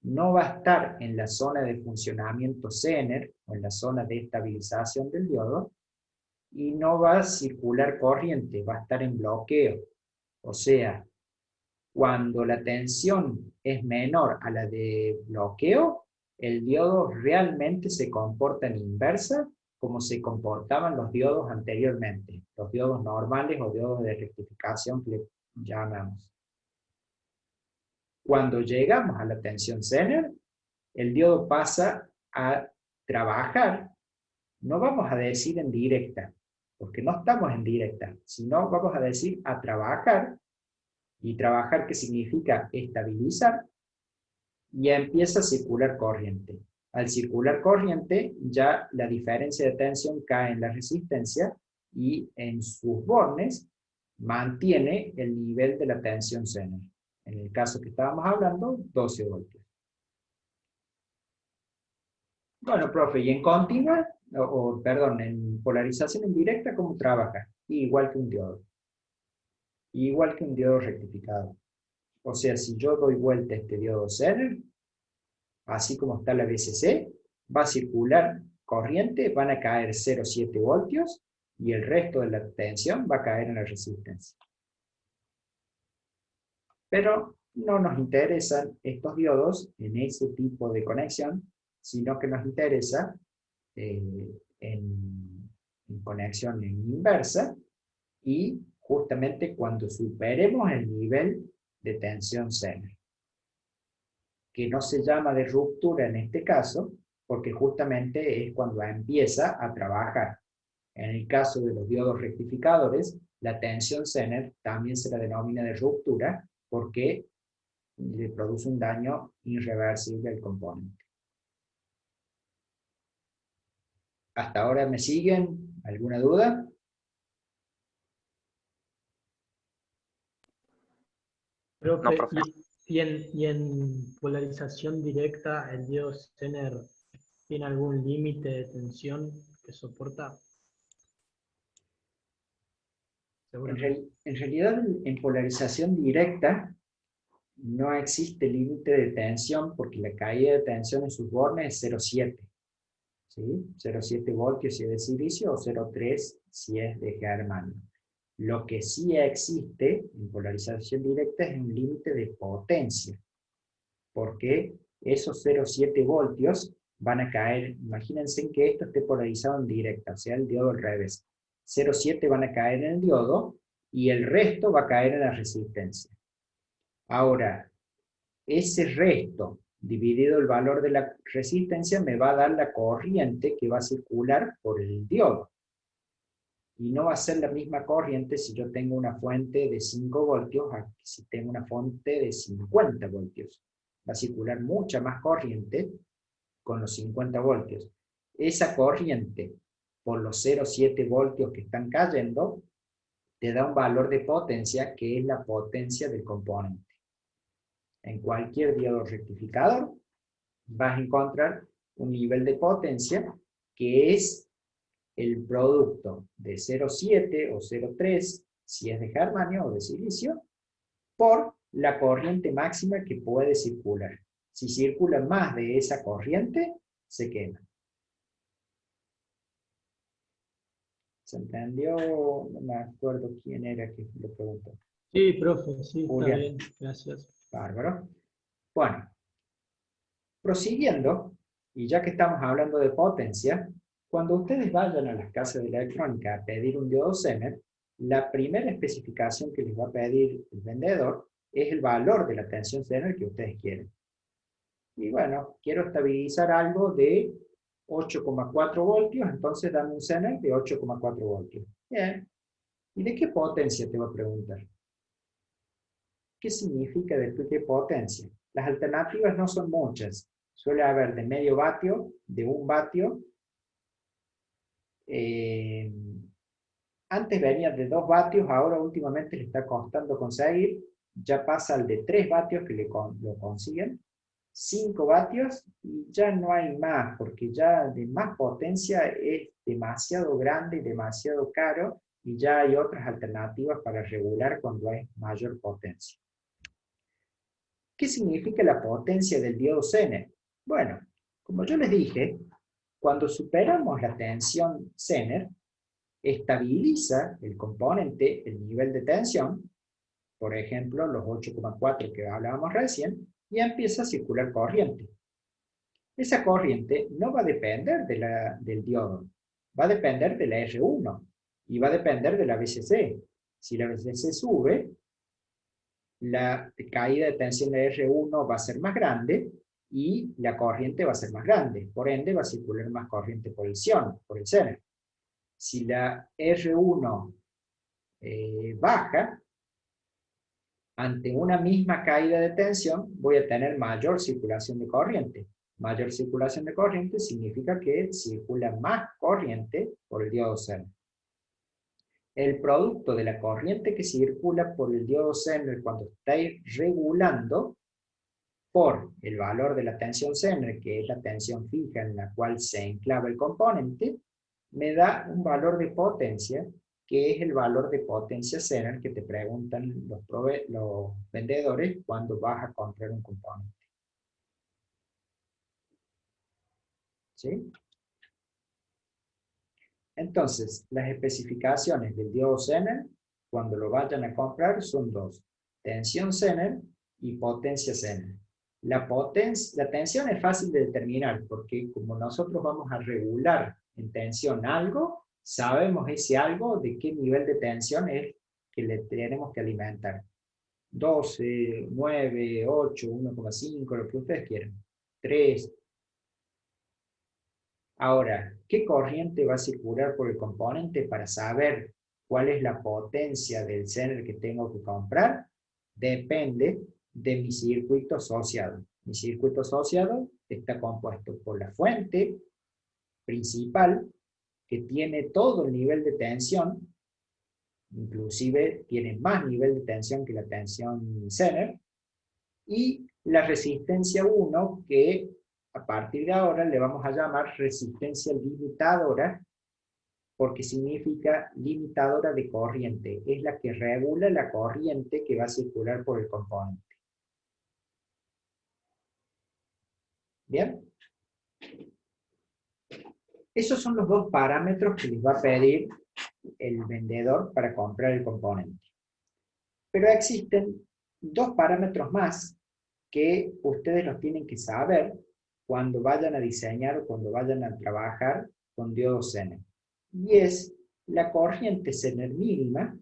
no va a estar en la zona de funcionamiento Zener, o en la zona de estabilización del diodo, y no va a circular corriente, va a estar en bloqueo. O sea, cuando la tensión es menor a la de bloqueo, el diodo realmente se comporta en inversa, como se comportaban los diodos anteriormente, los diodos normales o diodos de rectificación que le llamamos. Cuando llegamos a la tensión Zener, el diodo pasa a trabajar, no vamos a decir en directa, porque no estamos en directa, sino vamos a decir a trabajar, y trabajar, ¿qué significa? Estabilizar, y empieza a circular corriente. Al circular corriente, ya la diferencia de tensión cae en la resistencia, y en sus bornes mantiene el nivel de la tensión Zener. En el caso que estábamos hablando, 12 voltios. Bueno, profe, y en continua, perdón, en polarización indirecta, ¿cómo trabaja? Igual que un diodo. Igual que un diodo rectificado. O sea, si yo doy vuelta a este diodo Zener, así como está la VCC, va a circular corriente, van a caer 0,7 voltios, y el resto de la tensión va a caer en la resistencia. Pero no nos interesan estos diodos en ese tipo de conexión, sino que nos interesa en conexión en inversa, y justamente cuando superemos el nivel de tensión Zener, que no se llama de ruptura en este caso, porque justamente es cuando empieza a trabajar. En el caso de los diodos rectificadores, la tensión Zener también se la denomina de ruptura, porque le produce un daño irreversible al componente. ¿Hasta ahora me siguen? ¿Alguna duda? Profe, No, profe. y en polarización directa, ¿el diodo Zener tiene algún límite de tensión que soporta? En realidad, en polarización directa, no existe límite de tensión, porque la caída de tensión en sus bornes es 0,7. ¿Sí? 0,7 voltios si es de silicio, o 0,3 si es de germanio. Lo que sí existe en polarización directa es un límite de potencia, porque esos 0,7 voltios van a caer, imagínense que esto esté polarizado en directa, o sea, el diodo al revés. 0,7 van a caer en el diodo, y el resto va a caer en la resistencia. Ahora, ese resto, dividido el valor de la resistencia, me va a dar la corriente que va a circular por el diodo. Y no va a ser la misma corriente si yo tengo una fuente de 5 voltios a si tengo una fuente de 50 voltios. Va a circular mucha más corriente con los 50 voltios. Esa corriente, por los 0,7 voltios que están cayendo, te da un valor de potencia que es la potencia del componente. En cualquier diodo rectificador vas a encontrar un nivel de potencia que es el producto de 0,7 o 0,3, si es de germanio o de silicio, por la corriente máxima que puede circular. Si circula más de esa corriente, se quema. ¿Se entendió? No me acuerdo quién era que lo preguntó. Sí, profe, sí, Julián. está bien, gracias. Bárbaro. Bueno, prosiguiendo, y ya que estamos hablando de potencia, cuando ustedes vayan a las casas de electrónica a pedir un diodo Zener, la primera especificación que les va a pedir el vendedor es el valor de la tensión Zener que ustedes quieren. Y bueno, quiero estabilizar algo de 8,4 voltios, entonces dame un Zener de 8,4 voltios. Bien. ¿Y de qué potencia te va a preguntar? ¿Qué significa de qué potencia? Las alternativas no son muchas. Suele haber de medio vatio, de 1 vatio. Antes venía de 2 vatios, ahora últimamente le está costando conseguir. ya pasa al de 3 vatios que lo consiguen, 5 vatios, y ya no hay más, porque ya de más potencia es demasiado grande y demasiado caro, y ya hay otras alternativas para regular cuando hay mayor potencia. ¿Qué significa la potencia del diodo Zener? Bueno, como yo les dije, cuando superamos la tensión Zener, estabiliza el componente, el nivel de tensión, por ejemplo, los 8,4 que hablábamos recién, y empieza a circular corriente. Esa corriente no va a depender del diodo, va a depender de la R1, y va a depender de la VCC. Si la VCC sube, la caída de tensión de R1 va a ser más grande, y la corriente va a ser más grande, por ende va a circular más corriente por el Zener. Si la R1 baja, ante una misma caída de tensión, voy a tener mayor circulación de corriente. Mayor circulación de corriente significa que circula más corriente por el diodo Zener. El producto de la corriente que circula por el diodo Zener cuando está regulando por el valor de la tensión Zener, que es la tensión fija en la cual se enclava el componente, me da un valor de potencia, que es el valor de potencia Zener que te preguntan los vendedores cuando vas a comprar un componente. ¿Sí? Entonces, las especificaciones del diodo Zener, cuando lo vayan a comprar, son dos: tensión Zener y potencia Zener. La tensión es fácil de determinar, porque como nosotros vamos a regular en tensión algo, sabemos ese algo de qué nivel de tensión es que le tenemos que alimentar. 12, 9, 8, 1,5, lo que ustedes quieran. 3. Ahora, ¿qué corriente va a circular por el componente para saber cuál es la potencia del Zener que tengo que comprar? Depende de mi circuito asociado. Mi circuito asociado está compuesto por la fuente principal, que tiene todo el nivel de tensión, inclusive tiene más nivel de tensión que la tensión Zener, y la resistencia 1, que a partir de ahora le vamos a llamar resistencia limitadora, porque significa limitadora de corriente, es la que regula la corriente que va a circular por el componente. ¿Bien? Esos son los dos parámetros que les va a pedir el vendedor para comprar el componente. Pero existen dos parámetros más que ustedes los tienen que saber cuando vayan a diseñar o cuando vayan a trabajar con diodo Zener. Y es la corriente Zener mínima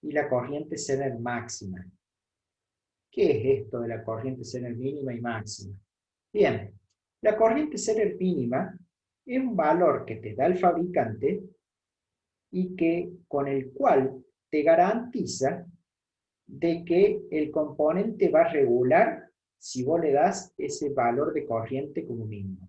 y la corriente Zener máxima. ¿Qué es esto de la corriente Zener mínima y máxima? Bien, la corriente Zener mínima es un valor que te da el fabricante y con el cual te garantiza de que el componente va a regular si vos le das ese valor de corriente como mínimo.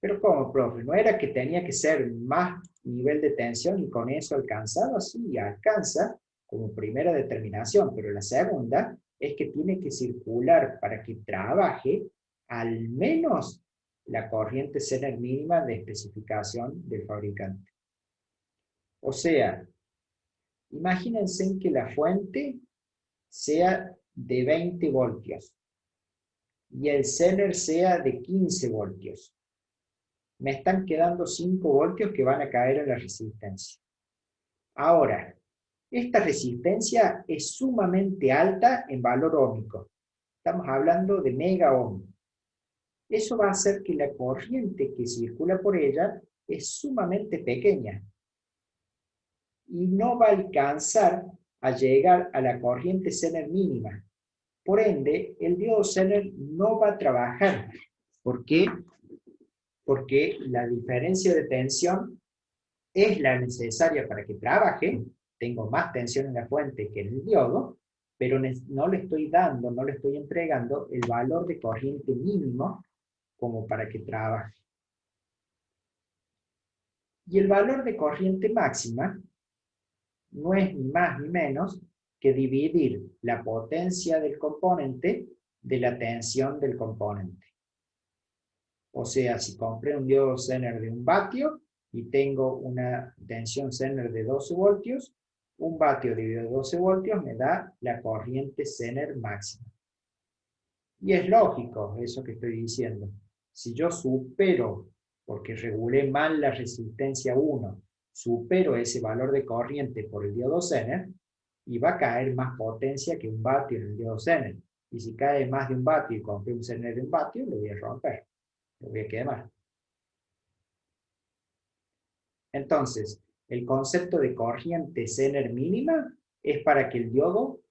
Pero ¿cómo, profe? ¿No era que tenía que ser más nivel de tensión y con eso alcanzaba? Sí, alcanza como primera determinación, pero la segunda es que tiene que circular para que trabaje al menos la corriente Zener mínima de especificación del fabricante. O sea, imagínense que la fuente sea de 20 voltios y el Zener sea de 15 voltios. Me están quedando 5 voltios que van a caer en la resistencia. Ahora, esta resistencia es sumamente alta en valor óhmico. Estamos hablando de mega ohm. Eso va a hacer que la corriente que circula por ella es sumamente pequeña y no va a alcanzar a llegar a la corriente Zener mínima. Por ende, el diodo Zener no va a trabajar. ¿Por qué? Porque la diferencia de tensión es la necesaria para que trabaje. Tengo más tensión en la fuente que en el diodo, pero no le estoy dando, no le estoy entregando el valor de corriente mínimo como para que trabaje. Y el valor de corriente máxima no es ni más ni menos que dividir la potencia del componente de la tensión del componente. O sea, si compré un diodo Zener de 1 vatio y tengo una tensión Zener de 12 voltios, 1 vatio dividido 12 voltios me da la corriente Zener máxima. Y es lógico eso que estoy diciendo. Si yo supero, porque regulé mal la resistencia 1, supero ese valor de corriente por el diodo Zener, y va a caer más potencia que 1 vatio en el diodo Zener. Y si cae más de 1 vatio y compré un Zener de 1 vatio, lo voy a romper, lo voy a quemar. Entonces, el concepto de corriente Zener mínima es para que el diodo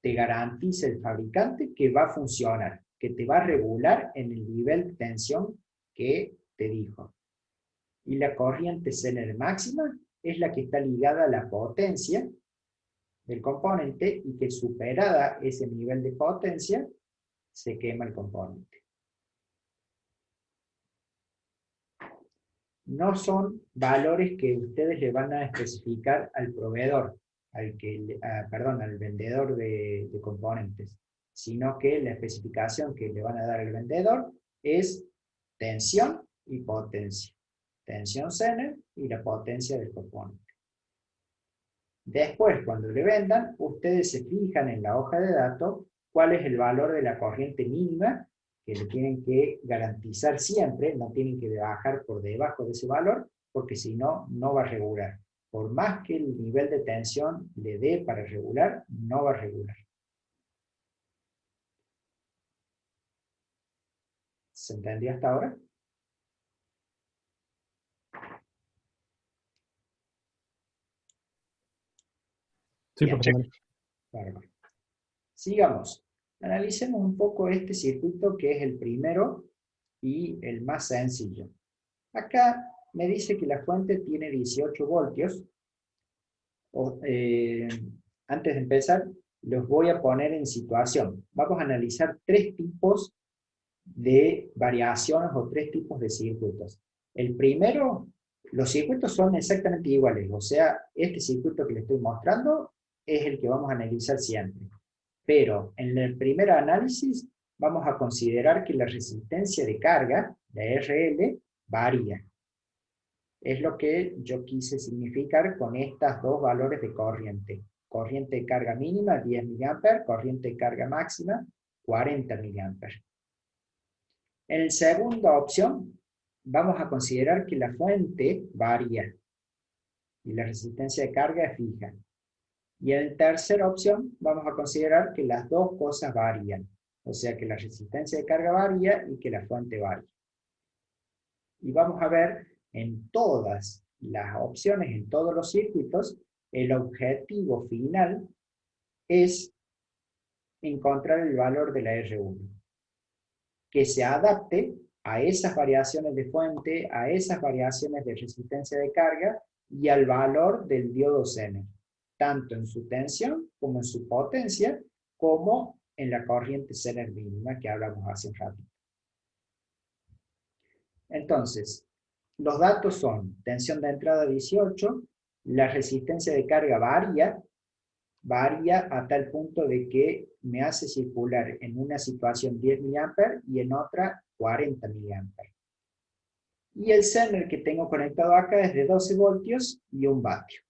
te garantice el fabricante que va a funcionar, que te va a regular en el nivel de tensión que te dijo. Y la corriente Zener máxima es la que está ligada a la potencia del componente y que superada ese nivel de potencia, se quema el componente. No son valores que ustedes le van a especificar al proveedor, al vendedor de componentes, sino que la especificación que le van a dar al vendedor es tensión y potencia. Tensión Zener y la potencia del componente. Después, cuando le vendan, ustedes se fijan en la hoja de datos cuál es el valor de la corriente mínima que le tienen que garantizar siempre, no tienen que bajar por debajo de ese valor, porque si no, no va a regular. Por más que el nivel de tensión le dé para regular, no va a regular. ¿Se entendió hasta ahora? Sí, Bien. profesor. Bárbaro. Sigamos. Analicemos un poco este circuito que es el primero y el más sencillo. Acá me dice que la fuente tiene 18 voltios. Antes de empezar, los voy a poner en situación. Vamos a analizar 3 tipos de variaciones o 3 tipos de circuitos. El primero, los circuitos son exactamente iguales, o sea, este circuito que les estoy mostrando es el que vamos a analizar siempre. Pero en el primer análisis vamos a considerar que la resistencia de carga, la RL, varía. Es lo que yo quise significar con estos dos valores de corriente. Corriente de carga mínima, 10 mA, corriente de carga máxima, 40 mA. En la segunda opción, vamos a considerar que la fuente varía y la resistencia de carga es fija. Y en la tercera opción, vamos a considerar que las dos cosas varían. O sea, que la resistencia de carga varía y que la fuente varía. Y vamos a ver en todas las opciones, en todos los circuitos, el objetivo final es encontrar el valor de la R1. Que se adapte a esas variaciones de fuente, a esas variaciones de resistencia de carga y al valor del diodo Zener, tanto en su tensión como en su potencia, como en la corriente Zener mínima que hablamos hace un ratito. Entonces, los datos son tensión de entrada 18, la resistencia de carga varía a tal punto de que me hace circular en una situación 10 mA y en otra 40 mA. Y el Zener que tengo conectado acá es de 12 voltios y 1 vatio.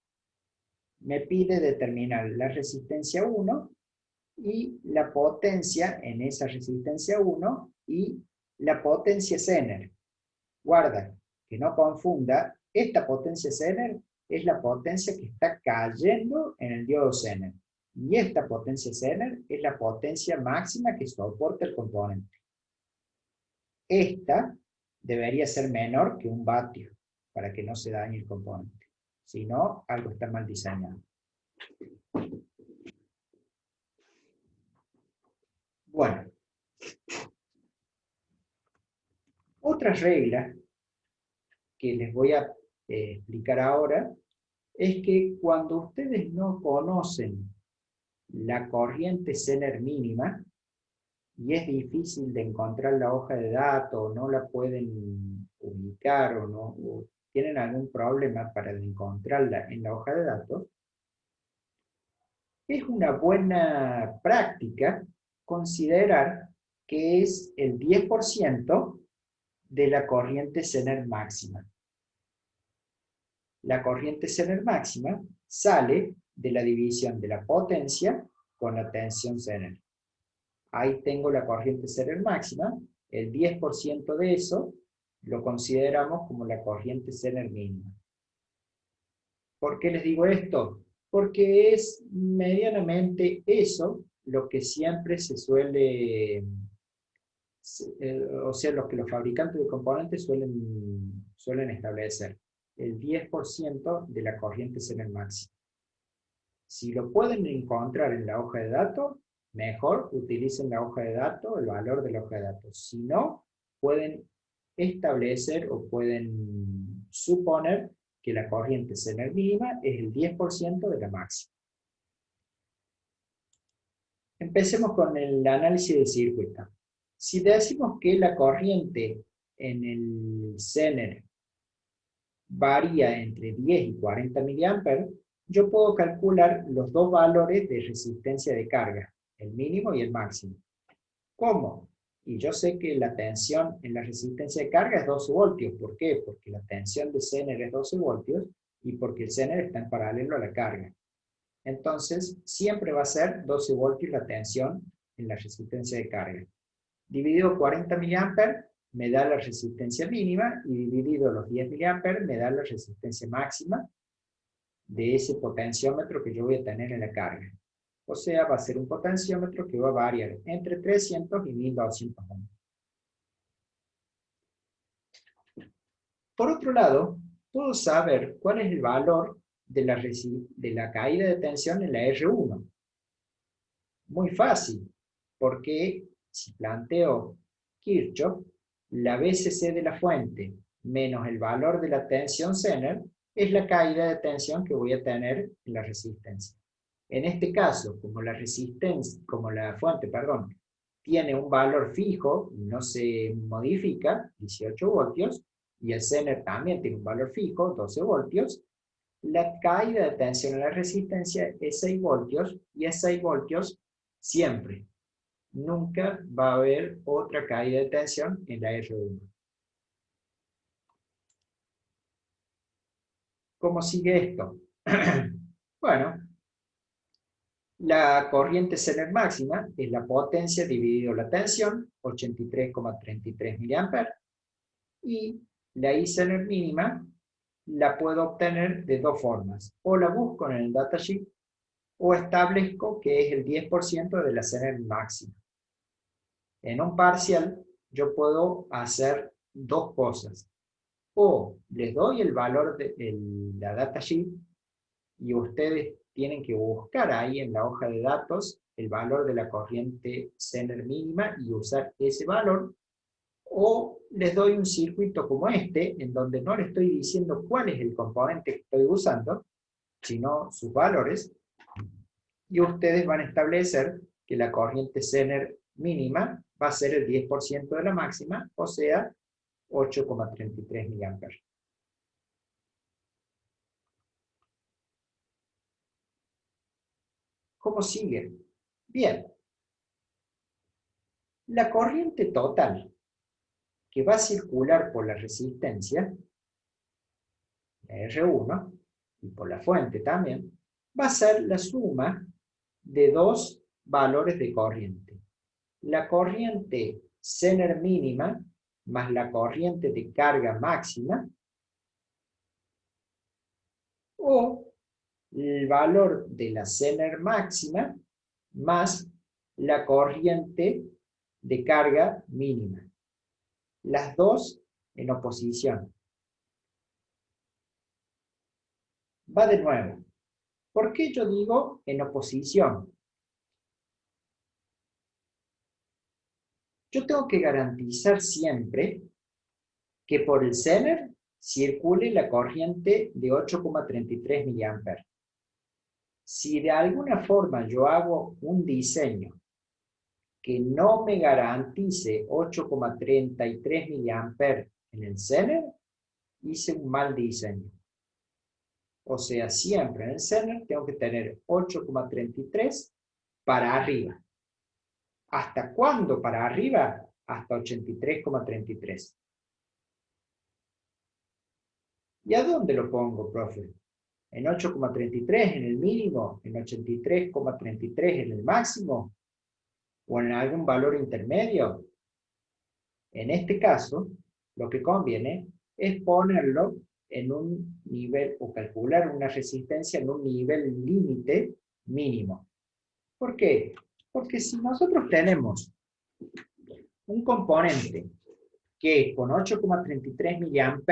Me pide determinar la resistencia 1 y la potencia en esa resistencia 1 y la potencia Zener. Guarda, que no confunda, esta potencia Zener es la potencia que está cayendo en el diodo Zener. Y esta potencia Zener es la potencia máxima que soporta el componente. Esta debería ser menor que 1 vatio, para que no se dañe el componente. Si no, algo está mal diseñado. Bueno. Otra regla que les voy a explicar ahora es que cuando ustedes no conocen la corriente Zener mínima, y es difícil de encontrar la hoja de datos, no la pueden ubicar o tienen algún problema para encontrarla en la hoja de datos, Es una buena práctica considerar que es el 10% de la corriente Zener máxima. La corriente Zener máxima sale de la división de la potencia con la tensión Zener. Ahí tengo la corriente Zener máxima, el 10% de eso lo consideramos como la corriente Zener mínima. ¿Por qué les digo esto? Porque es medianamente eso lo que siempre se suele, o sea, lo que los fabricantes de componentes suelen establecer, el 10% de la corriente Zener máxima. Si lo pueden encontrar en la hoja de datos, mejor utilicen la hoja de datos, el valor de la hoja de datos. Si no, pueden establecer o pueden suponer que la corriente Zener mínima es el 10% de la máxima. Empecemos con el análisis del circuito. Si decimos que la corriente en el Zener varía entre 10 y 40 mA, yo puedo calcular los dos valores de resistencia de carga, el mínimo y el máximo. ¿Cómo? Y yo sé que la tensión en la resistencia de carga es 12 voltios. ¿Por qué? Porque la tensión de Zener es 12 voltios y porque el Zener está en paralelo a la carga. Entonces, siempre va a ser 12 voltios la tensión en la resistencia de carga. Dividido 40 mA me da la resistencia mínima y dividido los 10 mA me da la resistencia máxima de ese potenciómetro que yo voy a tener en la carga. O sea, va a ser un potenciómetro que va a variar entre 300 y 1200 ohms. Por otro lado, puedo saber cuál es el valor de la caída de tensión en la R1. Muy fácil, porque si planteo Kirchhoff, la BCC de la fuente menos el valor de la tensión Zener es la caída de tensión que voy a tener en la resistencia. En este caso, como la fuente, tiene un valor fijo y no se modifica, 18 voltios, y el Zener también tiene un valor fijo, 12 voltios, la caída de tensión en la resistencia es 6 voltios, y es 6 voltios siempre. Nunca va a haber otra caída de tensión en la R1. ¿Cómo sigue esto? Bueno, la corriente Zener máxima es la potencia dividido la tensión, 83,33 mA, y la I Zener mínima la puedo obtener de dos formas. O la busco en el datasheet, o establezco que es el 10% de la Zener máxima. En un parcial yo puedo hacer dos cosas. O les doy el valor de la datasheet y ustedes tienen que buscar ahí en la hoja de datos el valor de la corriente Zener mínima y usar ese valor, o les doy un circuito como este, en donde no les estoy diciendo cuál es el componente que estoy usando, sino sus valores, y ustedes van a establecer que la corriente Zener mínima va a ser el 10% de la máxima, o sea, 8,33 mA. ¿Cómo sigue? Bien. La corriente total que va a circular por la resistencia, la R1, y por la fuente también, va a ser la suma de dos valores de corriente. La corriente Zener mínima más la corriente de carga máxima, o el valor de la Zener máxima más la corriente de carga mínima. Las dos en oposición. Va de nuevo. ¿Por qué yo digo en oposición? Yo tengo que garantizar siempre que por el Zener circule la corriente de 8,33 mA. Si de alguna forma yo hago un diseño que no me garantice 8,33 mA en el Zener, hice un mal diseño. O sea, siempre en el Zener tengo que tener 8,33 para arriba. ¿Hasta cuándo para arriba? Hasta 83,33. ¿Y a dónde lo pongo, profe? ¿En 8,33 en el mínimo? ¿En 83,33 en el máximo? ¿O en algún valor intermedio? En este caso, lo que conviene es ponerlo en un nivel, o calcular una resistencia en un nivel límite mínimo. ¿Por qué? Porque si nosotros tenemos un componente que con 8,33 mA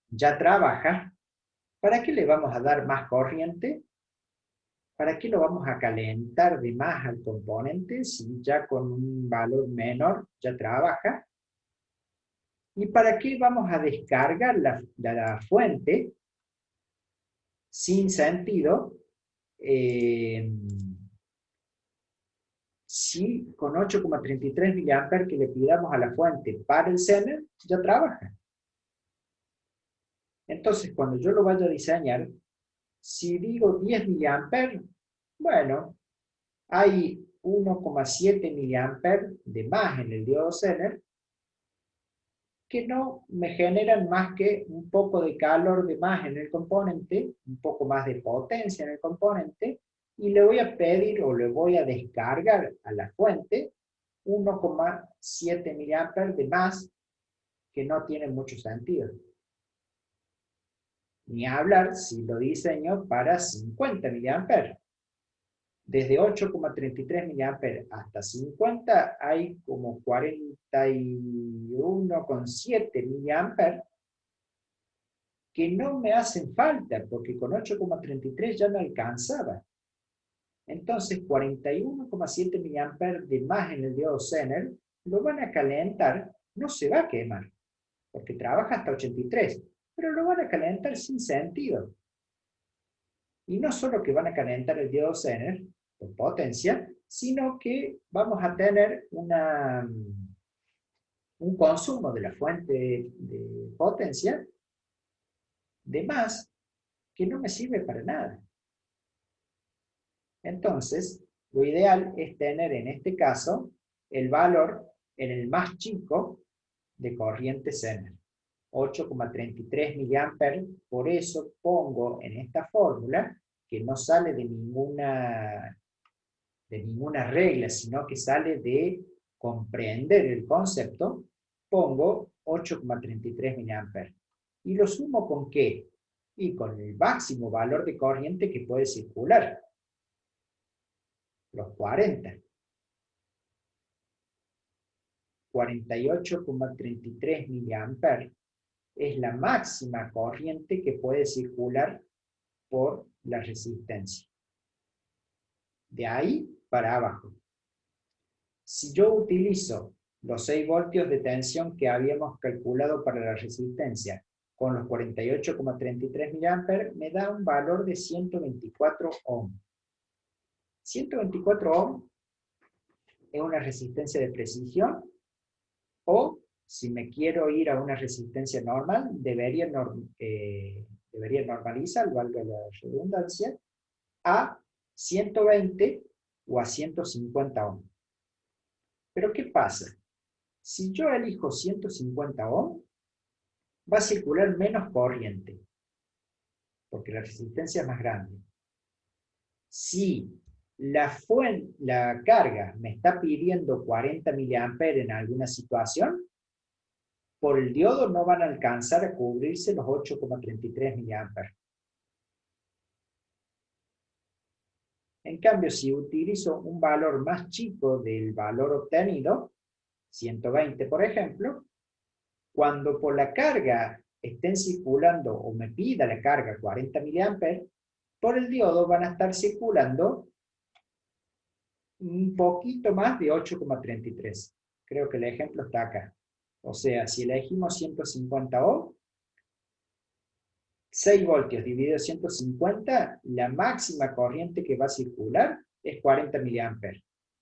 ya trabaja, ¿para qué le vamos a dar más corriente? ¿Para qué lo vamos a calentar de más al componente si ya con un valor menor ya trabaja? ¿Y para qué vamos a descargar la fuente sin sentido si con 8,33 mA que le pidamos a la fuente para el Zener ya trabaja? Entonces, cuando yo lo vaya a diseñar, si digo 10 mA, bueno, hay 1,7 mA de más en el diodo Zener que no me generan más que un poco de calor de más en el componente, un poco más de potencia en el componente, y le voy a pedir o le voy a descargar a la fuente 1,7 mA de más, que no tiene mucho sentido. Ni hablar si lo diseño para 50 mA. Desde 8,33 mA hasta 50 hay como 41,7 mA que no me hacen falta, porque con 8,33 ya me alcanzaba. Entonces 41,7 mA de más en el diodo Zener lo van a calentar, no se va a quemar, porque trabaja hasta 83, pero lo van a calentar sin sentido. Y no solo que van a calentar el diodo Zener por potencia, sino que vamos a tener un consumo de la fuente de potencia de más que no me sirve para nada. Entonces, lo ideal es tener en este caso el valor en el más chico de corriente Zener, 8,33 mA. Por eso pongo en esta fórmula, que no sale de ninguna regla, sino que sale de comprender el concepto, pongo 8,33 mA. ¿Y lo sumo con qué? Y con el máximo valor de corriente que puede circular, los 40. 48,33 mA es la máxima corriente que puede circular por la resistencia. De ahí para abajo. Si yo utilizo los 6 voltios de tensión que habíamos calculado para la resistencia con los 48,33 mA, me da un valor de 124 ohm. 124 ohm es una resistencia de precisión, o si me quiero ir a una resistencia normal, debería normalizar, valga la redundancia, a 120 o a 150 ohm. Pero ¿qué pasa? Si yo elijo 150 ohm, va a circular menos corriente, porque la resistencia es más grande. Si la carga me está pidiendo 40 mA en alguna situación, por el diodo no van a alcanzar a cubrirse los 8,33 mA. En cambio, si utilizo un valor más chico del valor obtenido, 120 por ejemplo, cuando por la carga estén circulando o me pida la carga 40 mA, por el diodo van a estar circulando un poquito más de 8,33. Creo que el ejemplo está acá. O sea, si elegimos 150 ohm, 6 voltios dividido 150, la máxima corriente que va a circular es 40 mA.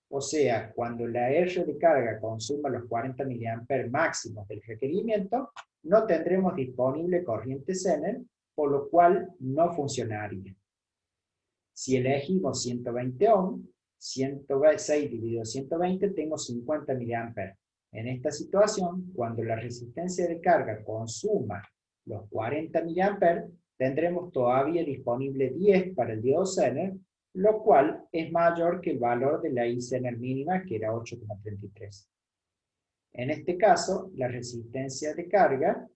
O sea, cuando la R de carga consuma los 40 mA máximos del requerimiento, no tendremos disponible corriente Zener por lo cual no funcionaría. Si elegimos 120 ohm, 106 dividido 120, tengo 50 mA. En esta situación, cuando la resistencia de carga consuma los 40 mA, tendremos todavía disponible 10 para el diodo Zener, lo cual es mayor que el valor de la I Zener mínima, que era 8,33. En este caso, la resistencia de carga,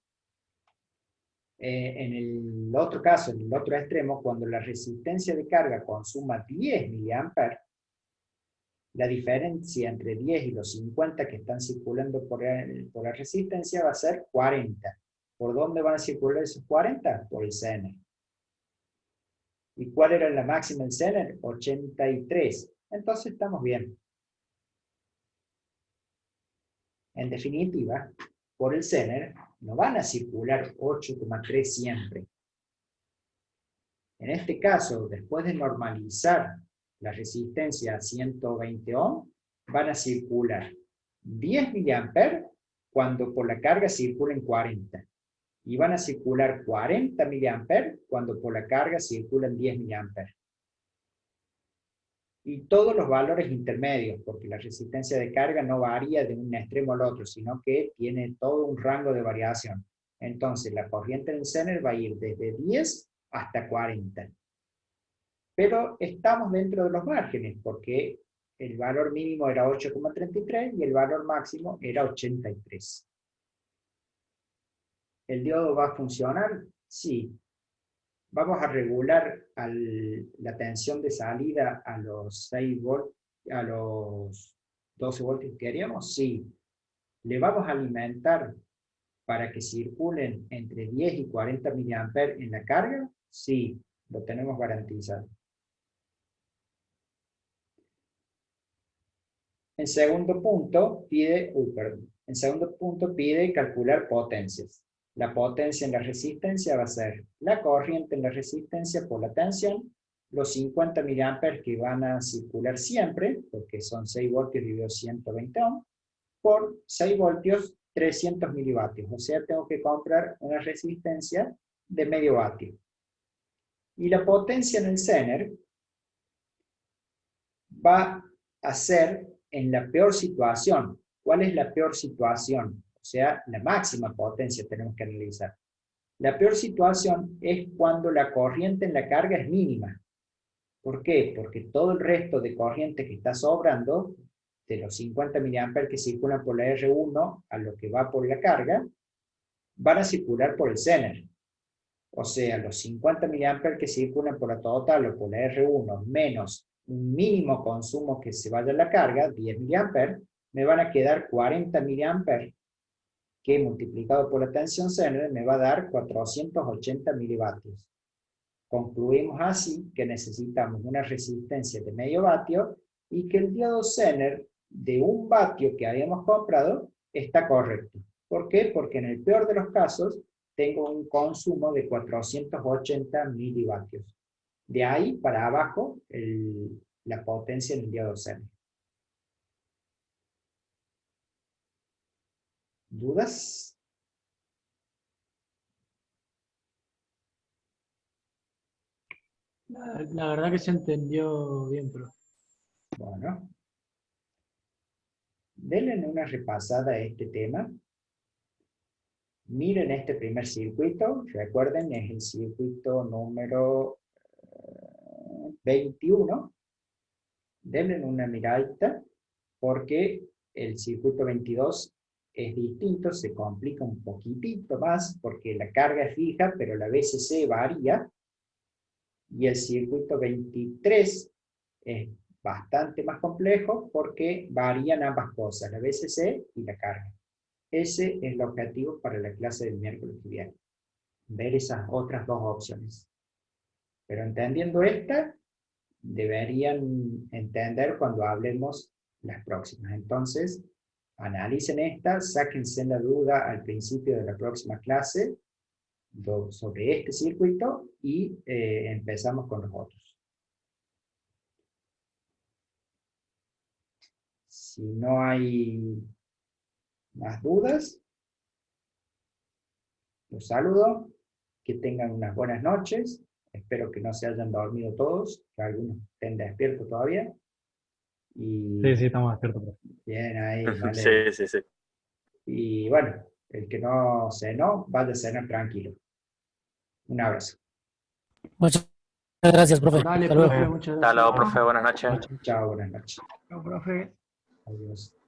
en el otro caso, en el otro extremo, cuando la resistencia de carga consuma 10 mA, la diferencia entre 10 y los 50 que están circulando por la resistencia va a ser 40. ¿Por dónde van a circular esos 40? Por el Zener. ¿Y cuál era la máxima del Zener? 83. Entonces estamos bien. En definitiva, por el Zener no van a circular 8,3 siempre. En este caso, después de normalizar la resistencia a 120 ohm, van a circular 10 mA cuando por la carga circulen 40. Y van a circular 40 mA cuando por la carga circulan 10 mA. Y todos los valores intermedios, porque la resistencia de carga no varía de un extremo al otro, sino que tiene todo un rango de variación. Entonces, la corriente del Zener va a ir desde 10 hasta 40. Pero estamos dentro de los márgenes, porque el valor mínimo era 8,33 y el valor máximo era 83. ¿El diodo va a funcionar? Sí. ¿Vamos a regular la tensión de salida a los 6 volts, a los 12 voltios que queríamos? Sí. ¿Le vamos a alimentar para que circulen entre 10 y 40 mA en la carga? Sí, lo tenemos garantizado. En segundo punto pide calcular potencias. La potencia en la resistencia va a ser la corriente en la resistencia por la tensión, los 50 mA que van a circular siempre, porque son 6 voltios dividido 120 ohm, por 6 voltios 300 milivatios. O sea, tengo que comprar una resistencia de medio vatio. Y la potencia en el Zener va a ser en la peor situación. ¿Cuál es la peor situación? O sea, la máxima potencia tenemos que analizar. La peor situación es cuando la corriente en la carga es mínima. ¿Por qué? Porque todo el resto de corriente que está sobrando, de los 50 mA que circulan por la R1 a lo que va por la carga, van a circular por el Zener. O sea, los 50 mA que circulan por la total o por la R1 menos un mínimo consumo que se vaya a la carga, 10 mA, me van a quedar 40 mA, que multiplicado por la tensión Zener me va a dar 480 milivatios. Concluimos así que necesitamos una resistencia de medio vatio y que el diodo Zener de 1 vatio que habíamos comprado está correcto. ¿Por qué? Porque en el peor de los casos tengo un consumo de 480 milivatios. De ahí para abajo la potencia en el diodo Zener. ¿Dudas? La verdad que se entendió bien, profe. Bueno. Denle una repasada a este tema. Miren este primer circuito. Recuerden, es el circuito número 21. Denle una miradita, porque el circuito 22 es distinto, se complica un poquitito más, porque la carga es fija, pero la VCC varía. Y el circuito 23 es bastante más complejo, porque varían ambas cosas, la VCC y la carga. Ese es el objetivo para la clase del miércoles que viene. Ver esas otras dos opciones. Pero entendiendo esta, deberían entender cuando hablemos las próximas. Entonces, analicen esta, sáquense la duda al principio de la próxima clase sobre este circuito y empezamos con los otros. Si no hay más dudas, los saludo. que tengan unas buenas noches. Espero que no se hayan dormido todos, que algunos estén despiertos todavía. Y Sí, estamos despiertos, profe. bien ahí, vale. Sí, sí, sí. Y bueno, el que no cenó, vaya a cenar tranquilo. Un abrazo. Muchas gracias, profe. Dale, Hasta luego. profe, muchas Hasta luego, gracias. profe. Buenas noches. Chao, buenas noches. Chao, profe. Adiós.